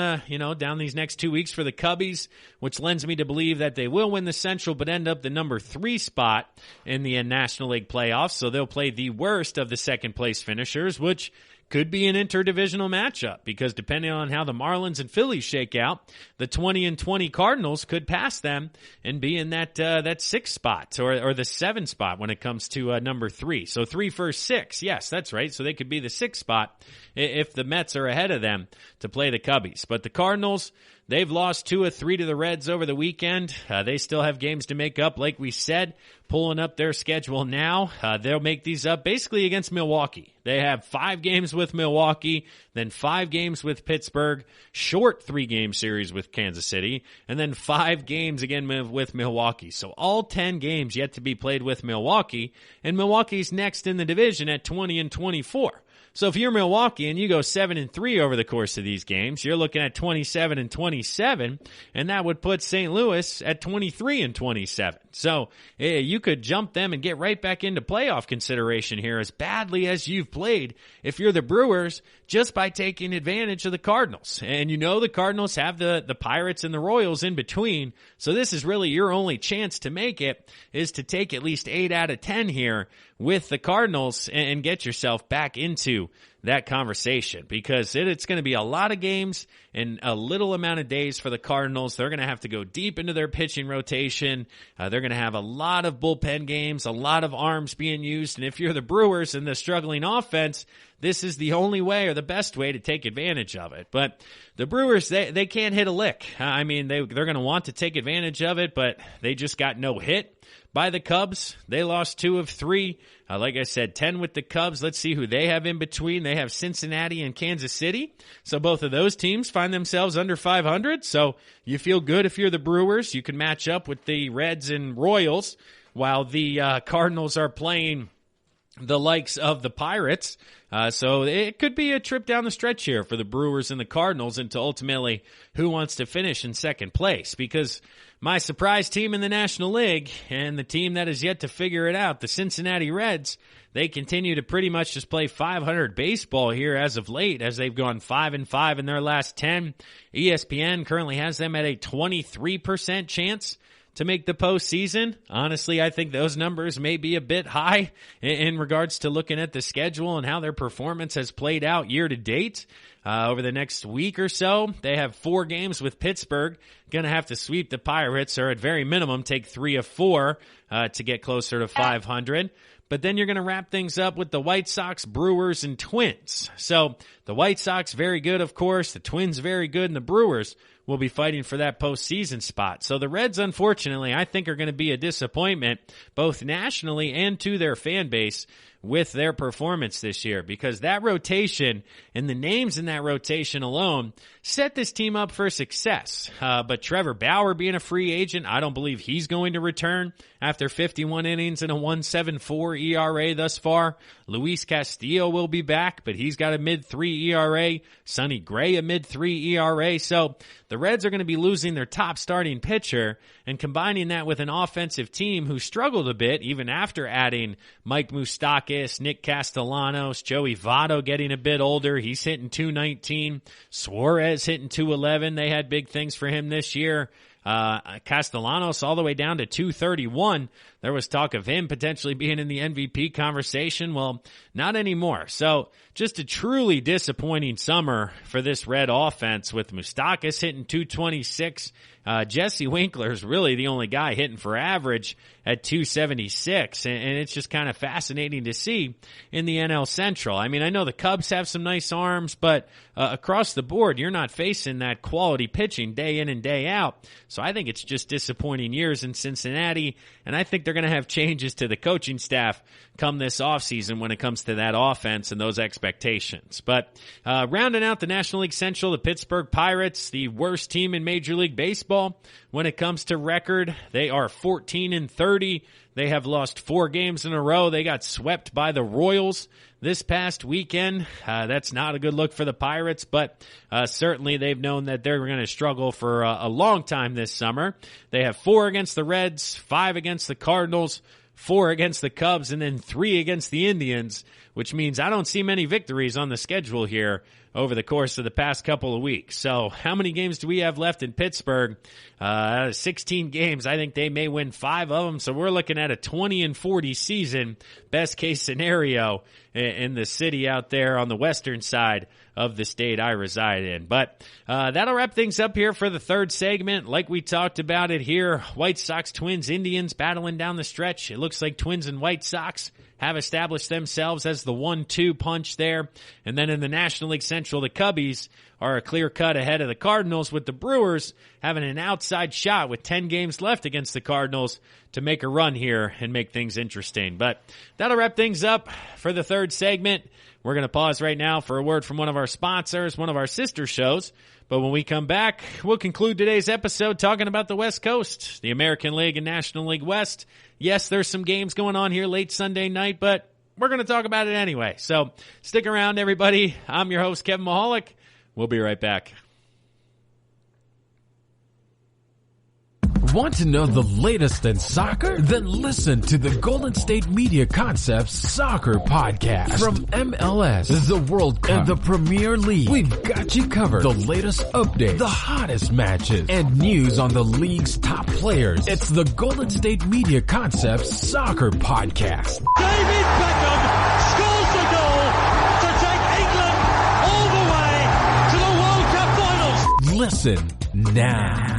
these next 2 weeks for the Cubbies, which lends me to believe that they will win the Central but end up the number 3 spot in the National League playoffs. So they'll play the worst of the second place finishers, which could be an interdivisional matchup because depending on how the Marlins and Phillies shake out, the 20 and 20 Cardinals could pass them and be in that 6th spot or the 7th spot when it comes to number 3. So 3 first 6. Yes, that's right. So they could be the 6th spot if the Mets are ahead of them to play the Cubbies. But the Cardinals, they've lost 2 of 3 to the Reds over the weekend. They still have games to make up, like we said, pulling up their schedule now. They'll make these up basically against Milwaukee. They have 5 games with Milwaukee, then 5 games with Pittsburgh, short 3-game series with Kansas City, and then 5 games again with Milwaukee. So all 10 games yet to be played with Milwaukee, and Milwaukee's next in the division at 20 and 24. So if you're Milwaukee and you go 7 and 3 over the course of these games, you're looking at 27 and 27, and that would put St. Louis at 23 and 27. So you could jump them and get right back into playoff consideration here as badly as you've played if you're the Brewers just by taking advantage of the Cardinals. And you know the Cardinals have the Pirates and the Royals in between, so this is really your only chance to make it is to take at least 8 out of 10 here with the Cardinals and get yourself back into that conversation because it's going to be a lot of games in a little amount of days for the Cardinals. They're going to have to go deep into their pitching rotation. They're going to have a lot of bullpen games, a lot of arms being used. And if you're the Brewers and the struggling offense, this is the only way or the best way to take advantage of it. But the Brewers, they can't hit a lick. I mean, they're going to want to take advantage of it, but they just got no hit by the Cubs. They lost 2 of 3. Like I said, 10 with the Cubs. Let's see who they have in between. They have Cincinnati and Kansas City. So both of those teams find themselves under 500. So you feel good if you're the Brewers. You can match up with the Reds and Royals while the Cardinals are playing the likes of the Pirates. So it could be a trip down the stretch here for the Brewers and the Cardinals into ultimately who wants to finish in second place, because my surprise team in the National League and the team that is yet to figure it out, the Cincinnati Reds, they continue to pretty much just play 500 baseball here as of late, as they've gone 5-5 in their last 10. ESPN currently has them at a 23% chance to make the postseason. Honestly, I think those numbers may be a bit high in regards to looking at the schedule and how their performance has played out year to date. Over the next week or so, they have 4 games with Pittsburgh. Going to have to sweep the Pirates, or at very minimum take 3 of 4 to get closer to 500. But then you're going to wrap things up with the White Sox, Brewers, and Twins. So the White Sox, very good, of course. The Twins, very good. And the Brewers will be fighting for that postseason spot. So the Reds, unfortunately, I think are going to be a disappointment, both nationally and to their fan base, with their performance this year, because that rotation and the names in that rotation alone set this team up for success. But Trevor Bauer being a free agent, I don't believe he's going to return after 51 innings and a 1.74 ERA thus far. Luis Castillo will be back, but he's got a mid-3 ERA. Sonny Gray, a mid-3 ERA. So the Reds are going to be losing their top starting pitcher, and combining that with an offensive team who struggled a bit even after adding Mike Moustakas, Nick Castellanos, Joey Votto getting a bit older. He's hitting 219. Suarez hitting 211. They had big things for him this year. Castellanos all the way down to 231. There was talk of him potentially being in the MVP conversation. Well, not anymore. So just a truly disappointing summer for this Red offense with Moustakas hitting 226. Jesse Winkler's really the only guy hitting for average at 276. And it's just kind of fascinating to see in the NL Central. I mean, I know the Cubs have some nice arms, but across the board, you're not facing that quality pitching day in and day out. So I think it's just disappointing years in Cincinnati. And I think they're going to have changes to the coaching staff come this offseason when it comes to that offense and those expectations. But rounding out the National League Central, the Pittsburgh Pirates, the worst team in Major League Baseball when it comes to record. They are 14-30. They have lost 4 games in a row. They got swept by the Royals this past weekend. That's not a good look for the Pirates, but certainly they've known that they're going to struggle for a long time this summer. They have 4 against the Reds, 5 against the Cardinals, 4 against the Cubs, and then 3 against the Indians, which means I don't see many victories on the schedule here over the course of the past couple of weeks. So how many games do we have left in Pittsburgh? 16 games. I think they may win 5 of them. So we're looking at a 20-40 season, best case scenario in the city out there on the western side of the state I reside in. But that'll wrap things up here for the third segment. Like we talked about it here, White Sox, Twins, Indians battling down the stretch. It looks like Twins and White Sox have established themselves as the 1-2 punch there. And then in the National League Central, the Cubbies are a clear cut ahead of the Cardinals, with the Brewers having an outside shot with 10 games left against the Cardinals to make a run here and make things interesting. But that'll wrap things up for the third segment. We're going to pause right now for a word from one of our sponsors, one of our sister shows. But when we come back, we'll conclude today's episode talking about the West Coast, the American League and National League West. Yes, there's some games going on here late Sunday night, but we're going to talk about it anyway. So stick around, everybody. I'm your host, Kevin Mahalik. We'll be right back. Want to know the latest in soccer? Then listen to the Golden State Media Concepts Soccer Podcast. From MLS, the World Cup, and the Premier League, we've got you covered. The latest updates, the hottest matches, and news on the league's top players. It's the Golden State Media Concepts Soccer Podcast. David Beckham scores the goal to take England all the way to the World Cup finals. Listen now.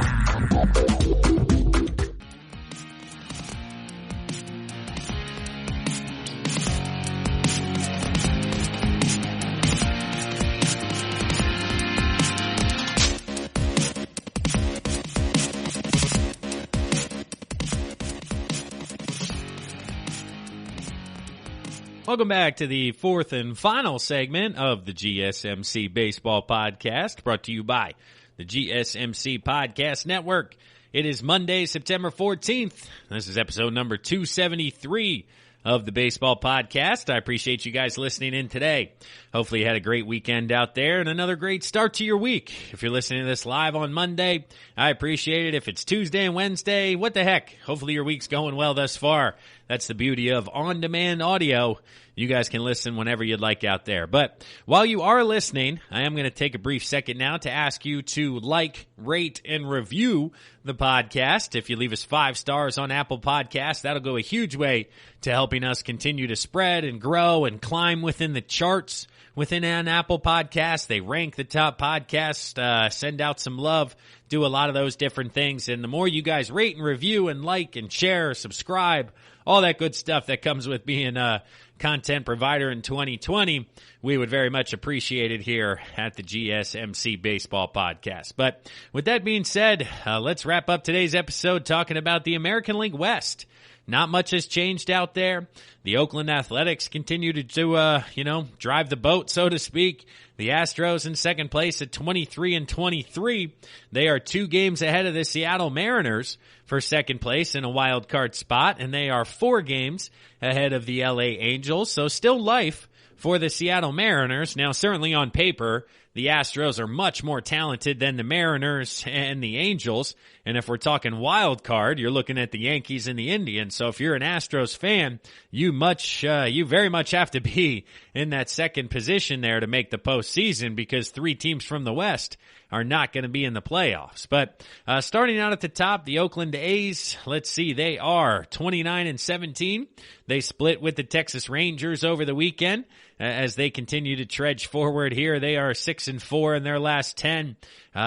Welcome back to the fourth and final segment of the GSMC Baseball Podcast, brought to you by the GSMC Podcast Network. It is Monday, September 14th. This is episode number 273 of the Baseball Podcast. I appreciate you guys listening in today. Hopefully you had a great weekend out there and another great start to your week. If you're listening to this live on Monday, I appreciate it. If it's Tuesday and Wednesday, what the heck? Hopefully your week's going well thus far. That's the beauty of on-demand audio. You guys can listen whenever you'd like out there. But while you are listening, I am going to take a brief second now to ask you to like, rate, and review the podcast. If you leave us 5 stars on Apple Podcasts, that'll go a huge way to helping us continue to spread and grow and climb within the charts within an Apple Podcast. They rank the top podcasts, send out some love, do a lot of those different things. And the more you guys rate and review and like and share, subscribe, all that good stuff that comes with being a content provider in 2020, we would very much appreciate it here at the GSMC Baseball Podcast. But with that being said, let's wrap up today's episode talking about the American League West. not much has changed out there. The Oakland Athletics continue to drive the boat, so to speak. The Astros in second place at 23-23. They are 2 games ahead of the Seattle Mariners for second place in a wild card spot, and they are 4 games ahead of the LA Angels. So still life for the Seattle Mariners. Now, certainly on paper, the Astros are much more talented than the Mariners and the Angels. And if we're talking wild card, you're looking at the Yankees and the Indians. So if you're an Astros fan, you very much have to be in that second position there to make the postseason, because 3 teams from the West are not going to be in the playoffs. But starting out at the top, the Oakland A's, let's see, they are 29-17. They split with the Texas Rangers over the weekend. As they continue to trudge forward here, they are 6-4 in their last 10.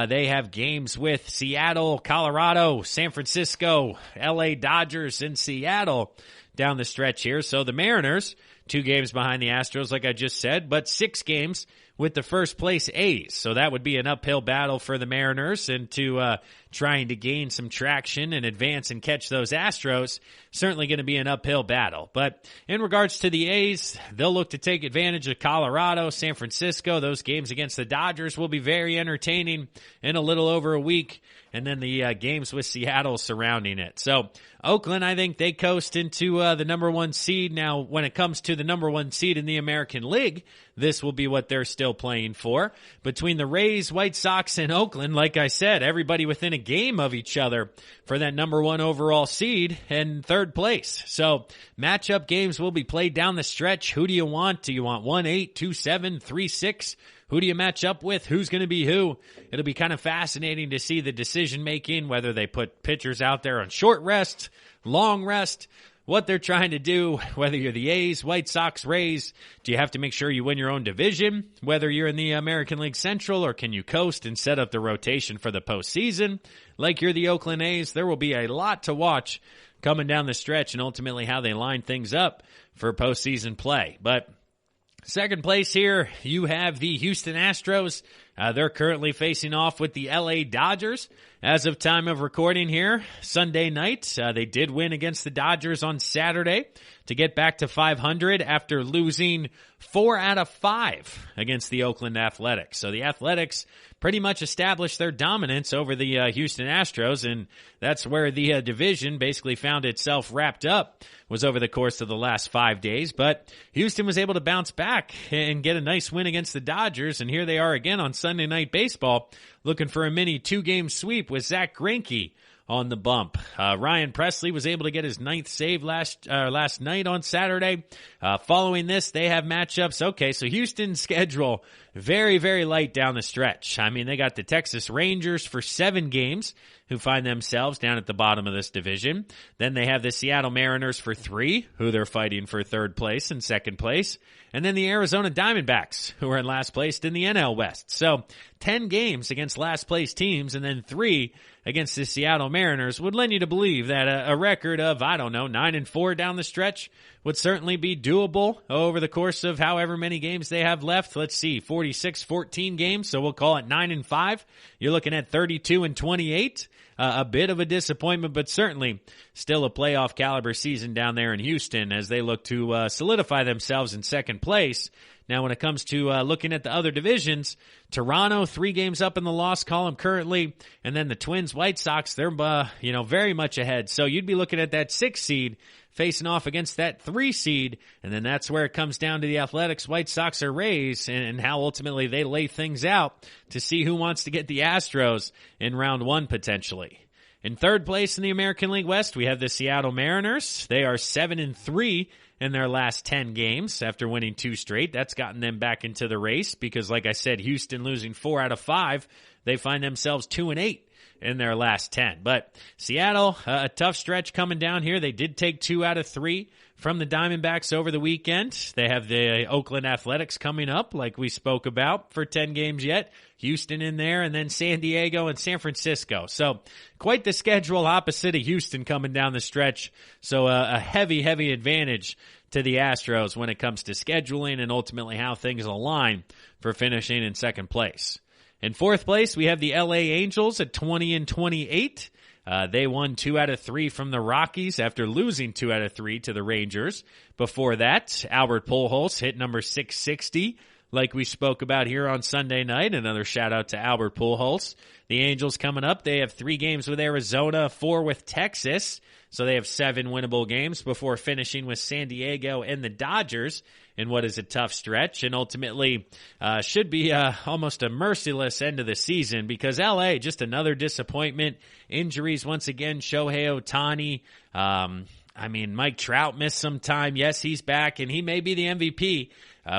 They have games with Seattle, Colorado, San Francisco, LA Dodgers, and Seattle down the stretch here. So the Mariners, 2 games behind the Astros, like I just said, but 6 games with the first place A's. So that would be an uphill battle for the Mariners, and to trying to gain some traction and advance and catch those Astros, certainly going to be an uphill battle. But in regards to the A's, they'll look to take advantage of Colorado, San Francisco. Those games against the Dodgers will be very entertaining in a little over a week, and then the games with Seattle surrounding it. So Oakland, I think they coast into the number 1 seed. Now, when it comes to the number 1 seed in the American League, this will be what they're still playing for. Between the Rays, White Sox, and Oakland, like I said, everybody within a game of each other for that number 1 overall seed and third place. So matchup games will be played down the stretch. Who do you want? Do you want 1-8, 2-7, 3-6? Who do you match up with? Who's going to be who? It'll be kind of fascinating to see the decision making, whether they put pitchers out there on short rest, long rest, what they're trying to do, whether you're the A's, White Sox, Rays. Do you have to make sure you win your own division, whether you're in the American League Central, or can you coast and set up the rotation for the postseason like you're the Oakland A's? There will be a lot to watch coming down the stretch, and ultimately how they line things up for postseason play. But second place here, you have the Houston Astros. They're currently facing off with the LA Dodgers. As of time of recording here, Sunday night, they did win against the Dodgers on Saturday to get back to 500 after losing 4 out of 5 against the Oakland Athletics. So the Athletics pretty much established their dominance over the Houston Astros, and that's where the division basically found itself wrapped up, was over the course of the last 5 days. But Houston was able to bounce back and get a nice win against the Dodgers, and here they are again on Sunday Night Baseball, looking for a mini 2-game sweep with Zach Greinke on the bump. Ryan Presley was able to get his 9th save last night on Saturday. Following this, they have matchups. Okay, so Houston's schedule very, very light down the stretch. I mean, they got the Texas Rangers for 7 games, who find themselves down at the bottom of this division. Then they have the Seattle Mariners for 3, who they're fighting for third place and second place. And then the Arizona Diamondbacks, who are in last place in the NL West. So 10 games against last place teams, and then 3 against the Seattle Mariners would lend you to believe that a record of, 9-4 down the stretch would certainly be doable over the course of however many games they have left. Let's see, 46-14 games, so we'll call it 9-5. You're looking at 32-28. A bit of a disappointment, but certainly still a playoff caliber season down there in Houston as they look to solidify themselves in second place. Now, when it comes to looking at the other divisions, Toronto, 3 games up in the loss column currently, and then the Twins, White Sox, they're very much ahead. So you'd be looking at that 6 seed facing off against that 3 seed, and then that's where it comes down to the Athletics, White Sox, or Rays, and how ultimately they lay things out to see who wants to get the Astros in round 1 potentially. In third place in the American League West, we have the Seattle Mariners. They are 7-3 in their last 10 games after winning 2 straight. That's gotten them back into the race because, like I said, Houston losing 4 out of 5, they find themselves 2-8 in their last 10. But Seattle, a tough stretch coming down here. They did take 2 out of 3 from the Diamondbacks over the weekend. They have the Oakland Athletics coming up, like we spoke about, for 10 games yet. Houston in there, and then San Diego and San Francisco. So quite the schedule opposite of Houston coming down the stretch. So a heavy, heavy advantage to the Astros when it comes to scheduling and ultimately how things align for finishing in second place. In fourth place, we have the LA Angels at 20-28. They won 2 out of 3 from the Rockies after losing 2 out of 3 to the Rangers. Before that, Albert Pujols hit number 660, like we spoke about here on Sunday night. Another shout out to Albert Pujols. The Angels coming up, they have 3 games with Arizona, 4 with Texas. So they have 7 winnable games before finishing with San Diego and the Dodgers in what is a tough stretch, and ultimately should be almost a merciless end of the season because LA, just another disappointment. Injuries once again, Shohei Ohtani. Mike Trout missed some time. Yes, he's back, and he may be the MVP.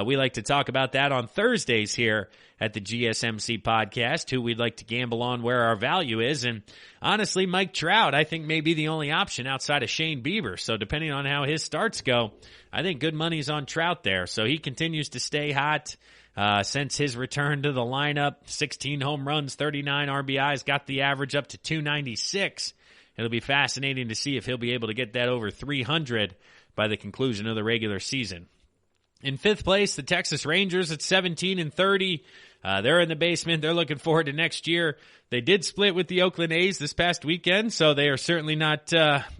We like to talk about that on Thursdays here at the GSMC podcast, who we'd like to gamble on where our value is. And honestly, Mike Trout, I think, may be the only option outside of Shane Bieber. So depending on how his starts go, I think good money's on Trout there. So he continues to stay hot since his return to the lineup. 16 home runs, 39 RBIs, got the average up to 296. It'll be fascinating to see if he'll be able to get that over 300 by the conclusion of the regular season. In 5th place, the Texas Rangers at 17-30. They're in the basement. They're looking forward to next year. They did split with the Oakland A's this past weekend, so they are certainly not,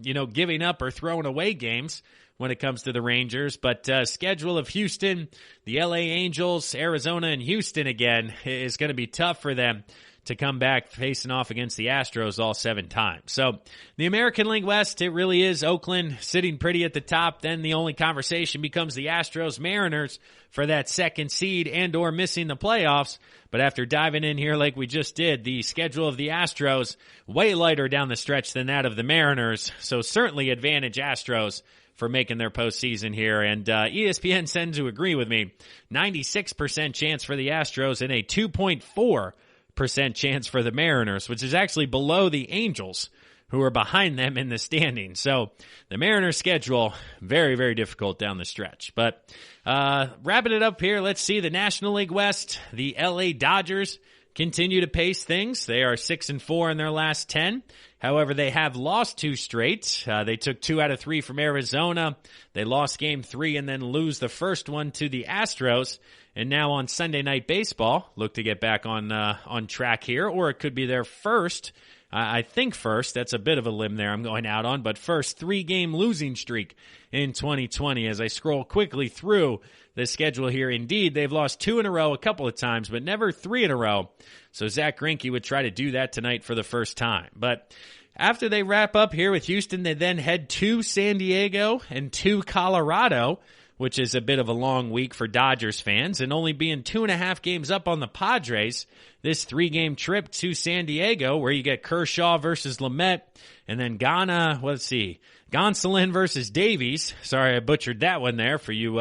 giving up or throwing away games when it comes to the Rangers. But schedule of Houston, the LA Angels, Arizona, and Houston again is going to be tough for them to come back facing off against the Astros all 7 times. So the American League West, it really is Oakland sitting pretty at the top. Then the only conversation becomes the Astros Mariners for that 2nd seed and or missing the playoffs. But after diving in here like we just did, the schedule of the Astros way lighter down the stretch than that of the Mariners. So certainly advantage Astros for making their postseason here. And ESPN tends to agree with me. 96% chance for the Astros and a 2.4% chance for the Mariners, which is actually below the Angels, who are behind them in the standings. So the Mariners' schedule, very, very difficult down the stretch. But wrapping it up here, let's see the National League West. The LA Dodgers continue to pace things. They are 6-4 in their last 10. However, they have lost 2 straight. They took 2 out of 3 from Arizona. They lost game 3 and then lose the first one to the Astros. And now on Sunday Night Baseball, look to get back on track here, or it could be their first. I think first. That's a bit of a limb there I'm going out on, but first 3-game losing streak in 2020. As I scroll quickly through the schedule here, indeed, they've lost 2 in a row a couple of times, but never 3 in a row. So Zach Greinke would try to do that tonight for the first time. But after they wrap up here with Houston, they then head to San Diego and to Colorado, which is a bit of a long week for Dodgers fans, and only being 2.5 games up on the Padres. This 3-game trip to San Diego, where you get Kershaw versus Lamet, and then Gonsolin versus Davies. Sorry, I butchered that one there for you.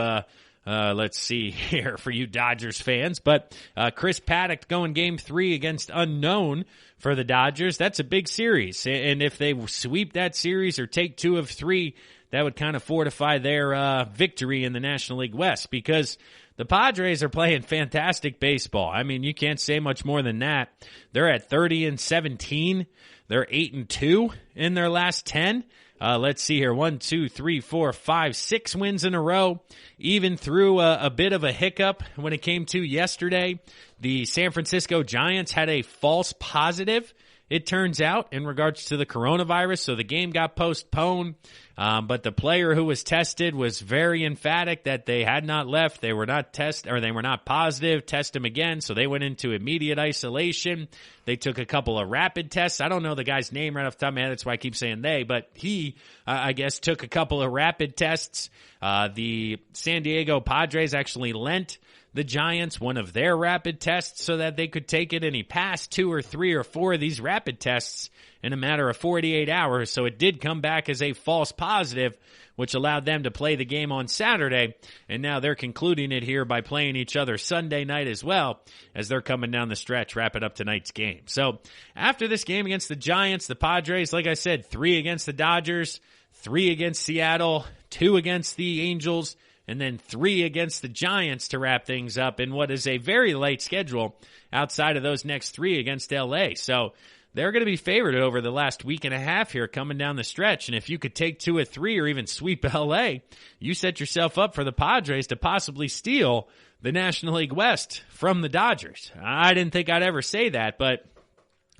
Let's see here for you Dodgers fans. But Chris Paddock going game 3 against unknown for the Dodgers. That's a big series, and if they sweep that series or take 2 of 3, that would kind of fortify their victory in the National League West, because the Padres are playing fantastic baseball. I mean, you can't say much more than that. They're at 30-17. They're 8-2 in their last 10. Let's see here. 1, 2, 3, 4, 5, 6 wins in a row. Even through a bit of a hiccup when it came to yesterday. The San Francisco Giants had a false positive, it turns out, in regards to the coronavirus. So the game got postponed. But the player who was tested was very emphatic that they had not left. They were not they were not positive. Test them again. So they went into immediate isolation. They took a couple of rapid tests. I don't know the guy's name right off the top of my head. That's why I keep saying they, but he, I guess, took a couple of rapid tests. The San Diego Padres actually lent the Giants one of their rapid tests so that they could take it, and he passed 2 or 3 or 4 of these rapid tests in a matter of 48 hours. So it did come back as a false positive, which allowed them to play the game on Saturday. And now they're concluding it here by playing each other Sunday night as well, as they're coming down the stretch, wrapping up tonight's game. So after this game against the Giants, the Padres, like I said, 3 against the Dodgers, 3 against Seattle, 2 against the Angels, and then 3 against the Giants to wrap things up in what is a very light schedule outside of those next 3 against LA. So they're going to be favored over the last week and a half here coming down the stretch. And if you could take 2 or 3 or even sweep LA, you set yourself up for the Padres to possibly steal the National League West from the Dodgers. I didn't think I'd ever say that, but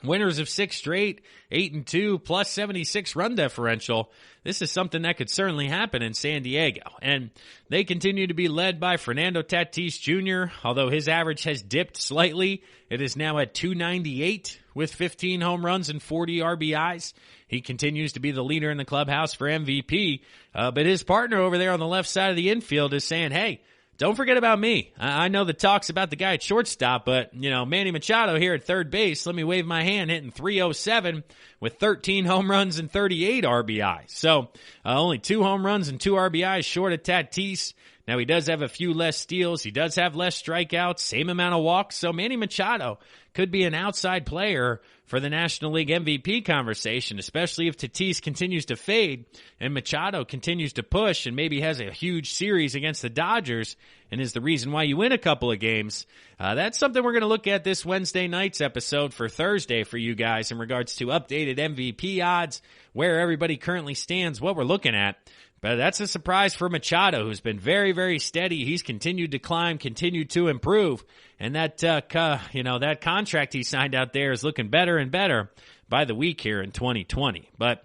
Winners of 6 straight, 8-2, plus 76 run differential. This is something that could certainly happen in San Diego. And they continue to be led by Fernando Tatis Jr., although his average has dipped slightly. It is now at 298 with 15 home runs and 40 RBIs. He continues to be the leader in the clubhouse for MVP. But his partner over there on the left side of the infield is saying, hey, don't forget about me. I know the talk's about the guy at shortstop, but, Manny Machado here at third base, let me wave my hand, hitting .307 with 13 home runs and 38 RBIs. So, only 2 home runs and 2 RBIs short of Tatis. Now, he does have a few less steals. He does have less strikeouts, same amount of walks. So, Manny Machado could be an outside player for the National League MVP conversation, especially if Tatis continues to fade and Machado continues to push and maybe has a huge series against the Dodgers and is the reason why you win a couple of games. That's something we're going to look at this Wednesday night's episode for Thursday for you guys in regards to updated MVP odds, where everybody currently stands, what we're looking at. But that's a surprise for Machado, who's been very, very steady. He's continued to climb, continued to improve. And that, that contract he signed out there is looking better and better by the week here in 2020. But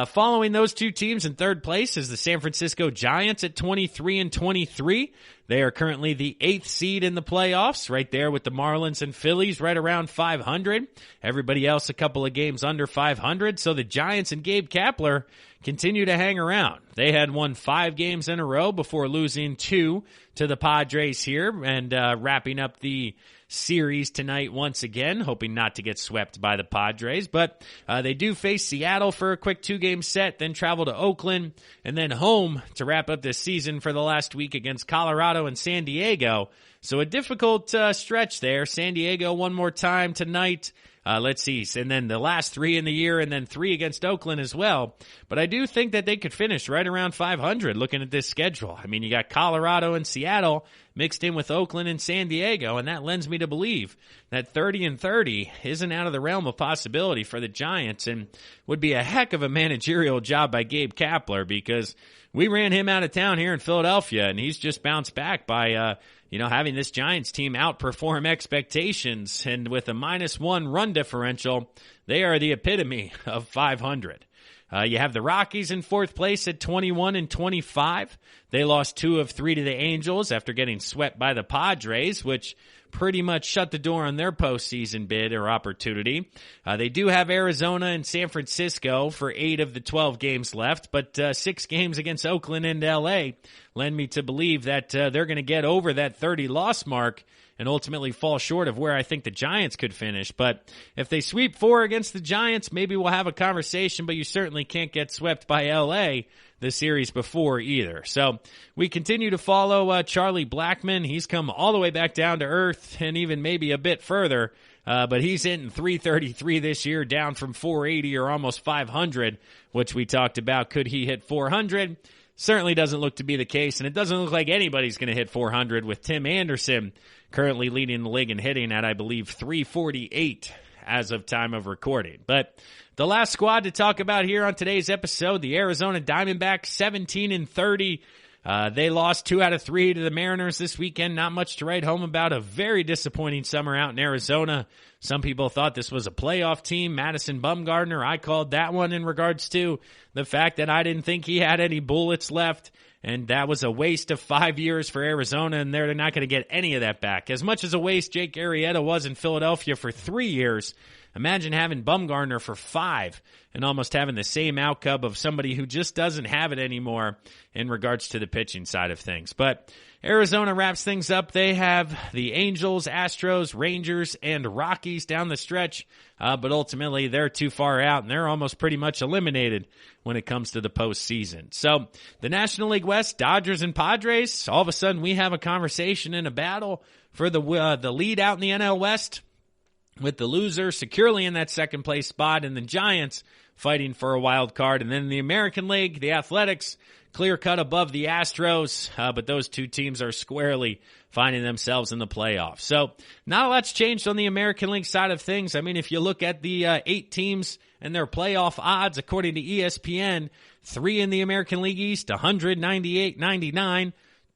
following those two teams in third place is the San Francisco Giants at 23-23. They are currently the 8th seed in the playoffs, right there with the Marlins and Phillies right around 500. Everybody else a couple of games under 500. So the Giants and Gabe Kapler continue to hang around. They had won 5 games in a row before losing 2 to the Padres here and wrapping up the series tonight once again, hoping not to get swept by the Padres. But they do face Seattle for a quick 2-game set, then travel to Oakland, and then home to wrap up this season for the last week against Colorado and San Diego. So a difficult stretch there. San Diego one more time tonight. Let's see. And then the last 3 in the year and then 3 against Oakland as well. But I do think that they could finish right around 500 looking at this schedule. I mean, you got Colorado and Seattle mixed in with Oakland and San Diego, and that lends me to believe that 30-30 isn't out of the realm of possibility for the Giants and would be a heck of a managerial job by Gabe Kapler, because we ran him out of town here in Philadelphia, and he's just bounced back by having this Giants team outperform expectations. And with a -1 run differential, they are the epitome of 500. You have the Rockies in 4th place at 21-25. They lost 2 of 3 to the Angels after getting swept by the Padres, which pretty much shut the door on their postseason bid or opportunity. They do have Arizona and San Francisco for 8 of the 12 games left, but 6 games against Oakland and LA lend me to believe that they're going to get over that 30-loss mark and ultimately fall short of where I think the Giants could finish. But if they sweep 4 against the Giants, maybe we'll have a conversation, but you certainly can't get swept by LA the series before either. So we continue to follow Charlie Blackmon. He's come all the way back down to earth and even maybe a bit further. But he's hitting .333 this year, down from .480 or almost 500, which we talked about. Could he hit 400? Certainly doesn't look to be the case, and it doesn't look like anybody's going to hit 400 with Tim Anderson currently leading the league and hitting at, I believe, .348 as of time of recording. But the last squad to talk about here on today's episode, the Arizona Diamondbacks, 17-30. They lost 2 out of 3 to the Mariners this weekend. Not much to write home about. A very disappointing summer out in Arizona. Some people thought this was a playoff team. Madison Bumgarner, I called that one in regards to the fact that I didn't think he had any bullets left. And that was a waste of 5 years for Arizona, and they're not going to get any of that back. As much as a waste Jake Arrieta was in Philadelphia for 3 years, imagine having Bumgarner for 5 and almost having the same outcome of somebody who just doesn't have it anymore in regards to the pitching side of things. But Arizona wraps things up. They have the Angels, Astros, Rangers, and Rockies down the stretch. But ultimately, they're too far out, and they're almost pretty much eliminated when it comes to the postseason. So the National League West, Dodgers and Padres, all of a sudden we have a conversation and a battle for the lead out in the NL West, with the loser securely in that second place spot and the Giants fighting for a wild card. And then in the American League, the Athletics clear cut above the Astros, but those two teams are squarely finding themselves in the playoffs. So not a lot's changed on the American League side of things. I mean, if you look at the 8 teams and their playoff odds, according to ESPN, 3 in the American League East, 198-99.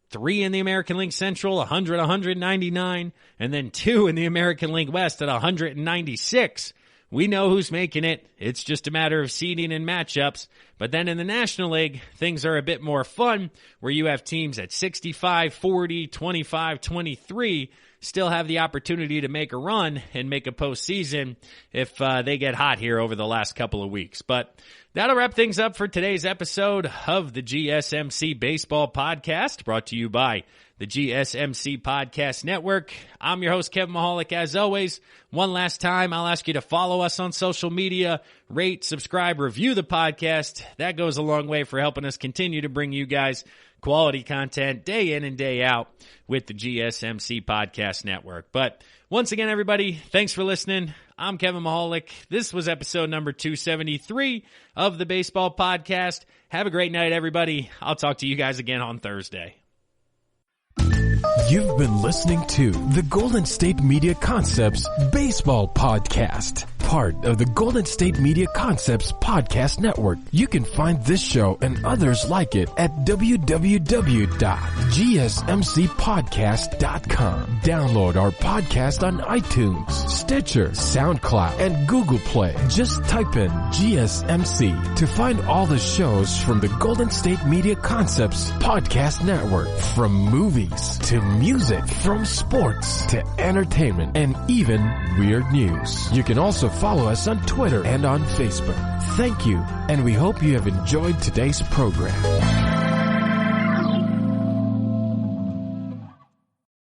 3 in the American League Central, 100-199, and then 2 in the American League West at 196, we know who's making it. It's just a matter of seeding and matchups. But then in the National League, things are a bit more fun, where you have teams at 65, 40, 25, 23 still have the opportunity to make a run and make a postseason if they get hot here over the last couple of weeks. But that'll wrap things up for today's episode of the GSMC Baseball Podcast, brought to you by the GSMC Podcast Network. I'm your host, Kevin Mahalik. As always, one last time, I'll ask you to follow us on social media, rate, subscribe, review the podcast. That goes a long way for helping us continue to bring you guys quality content day in and day out with the GSMC Podcast Network. But once again, everybody, thanks for listening. I'm Kevin Mahalik. This was episode number 273 of the Baseball Podcast. Have a great night, everybody. I'll talk to you guys again on Thursday. You've been listening to the Golden State Media Concepts Baseball Podcast, part of the Golden State Media Concepts Podcast Network. You can find this show and others like it at www.gsmcpodcast.com. Download our podcast on iTunes, Stitcher, SoundCloud, and Google Play. Just type in GSMC to find all the shows from the Golden State Media Concepts Podcast Network, from movies to music, from sports to entertainment, and even weird news. You can also follow us on Twitter and on Facebook. Thank you, and we hope you have enjoyed today's program.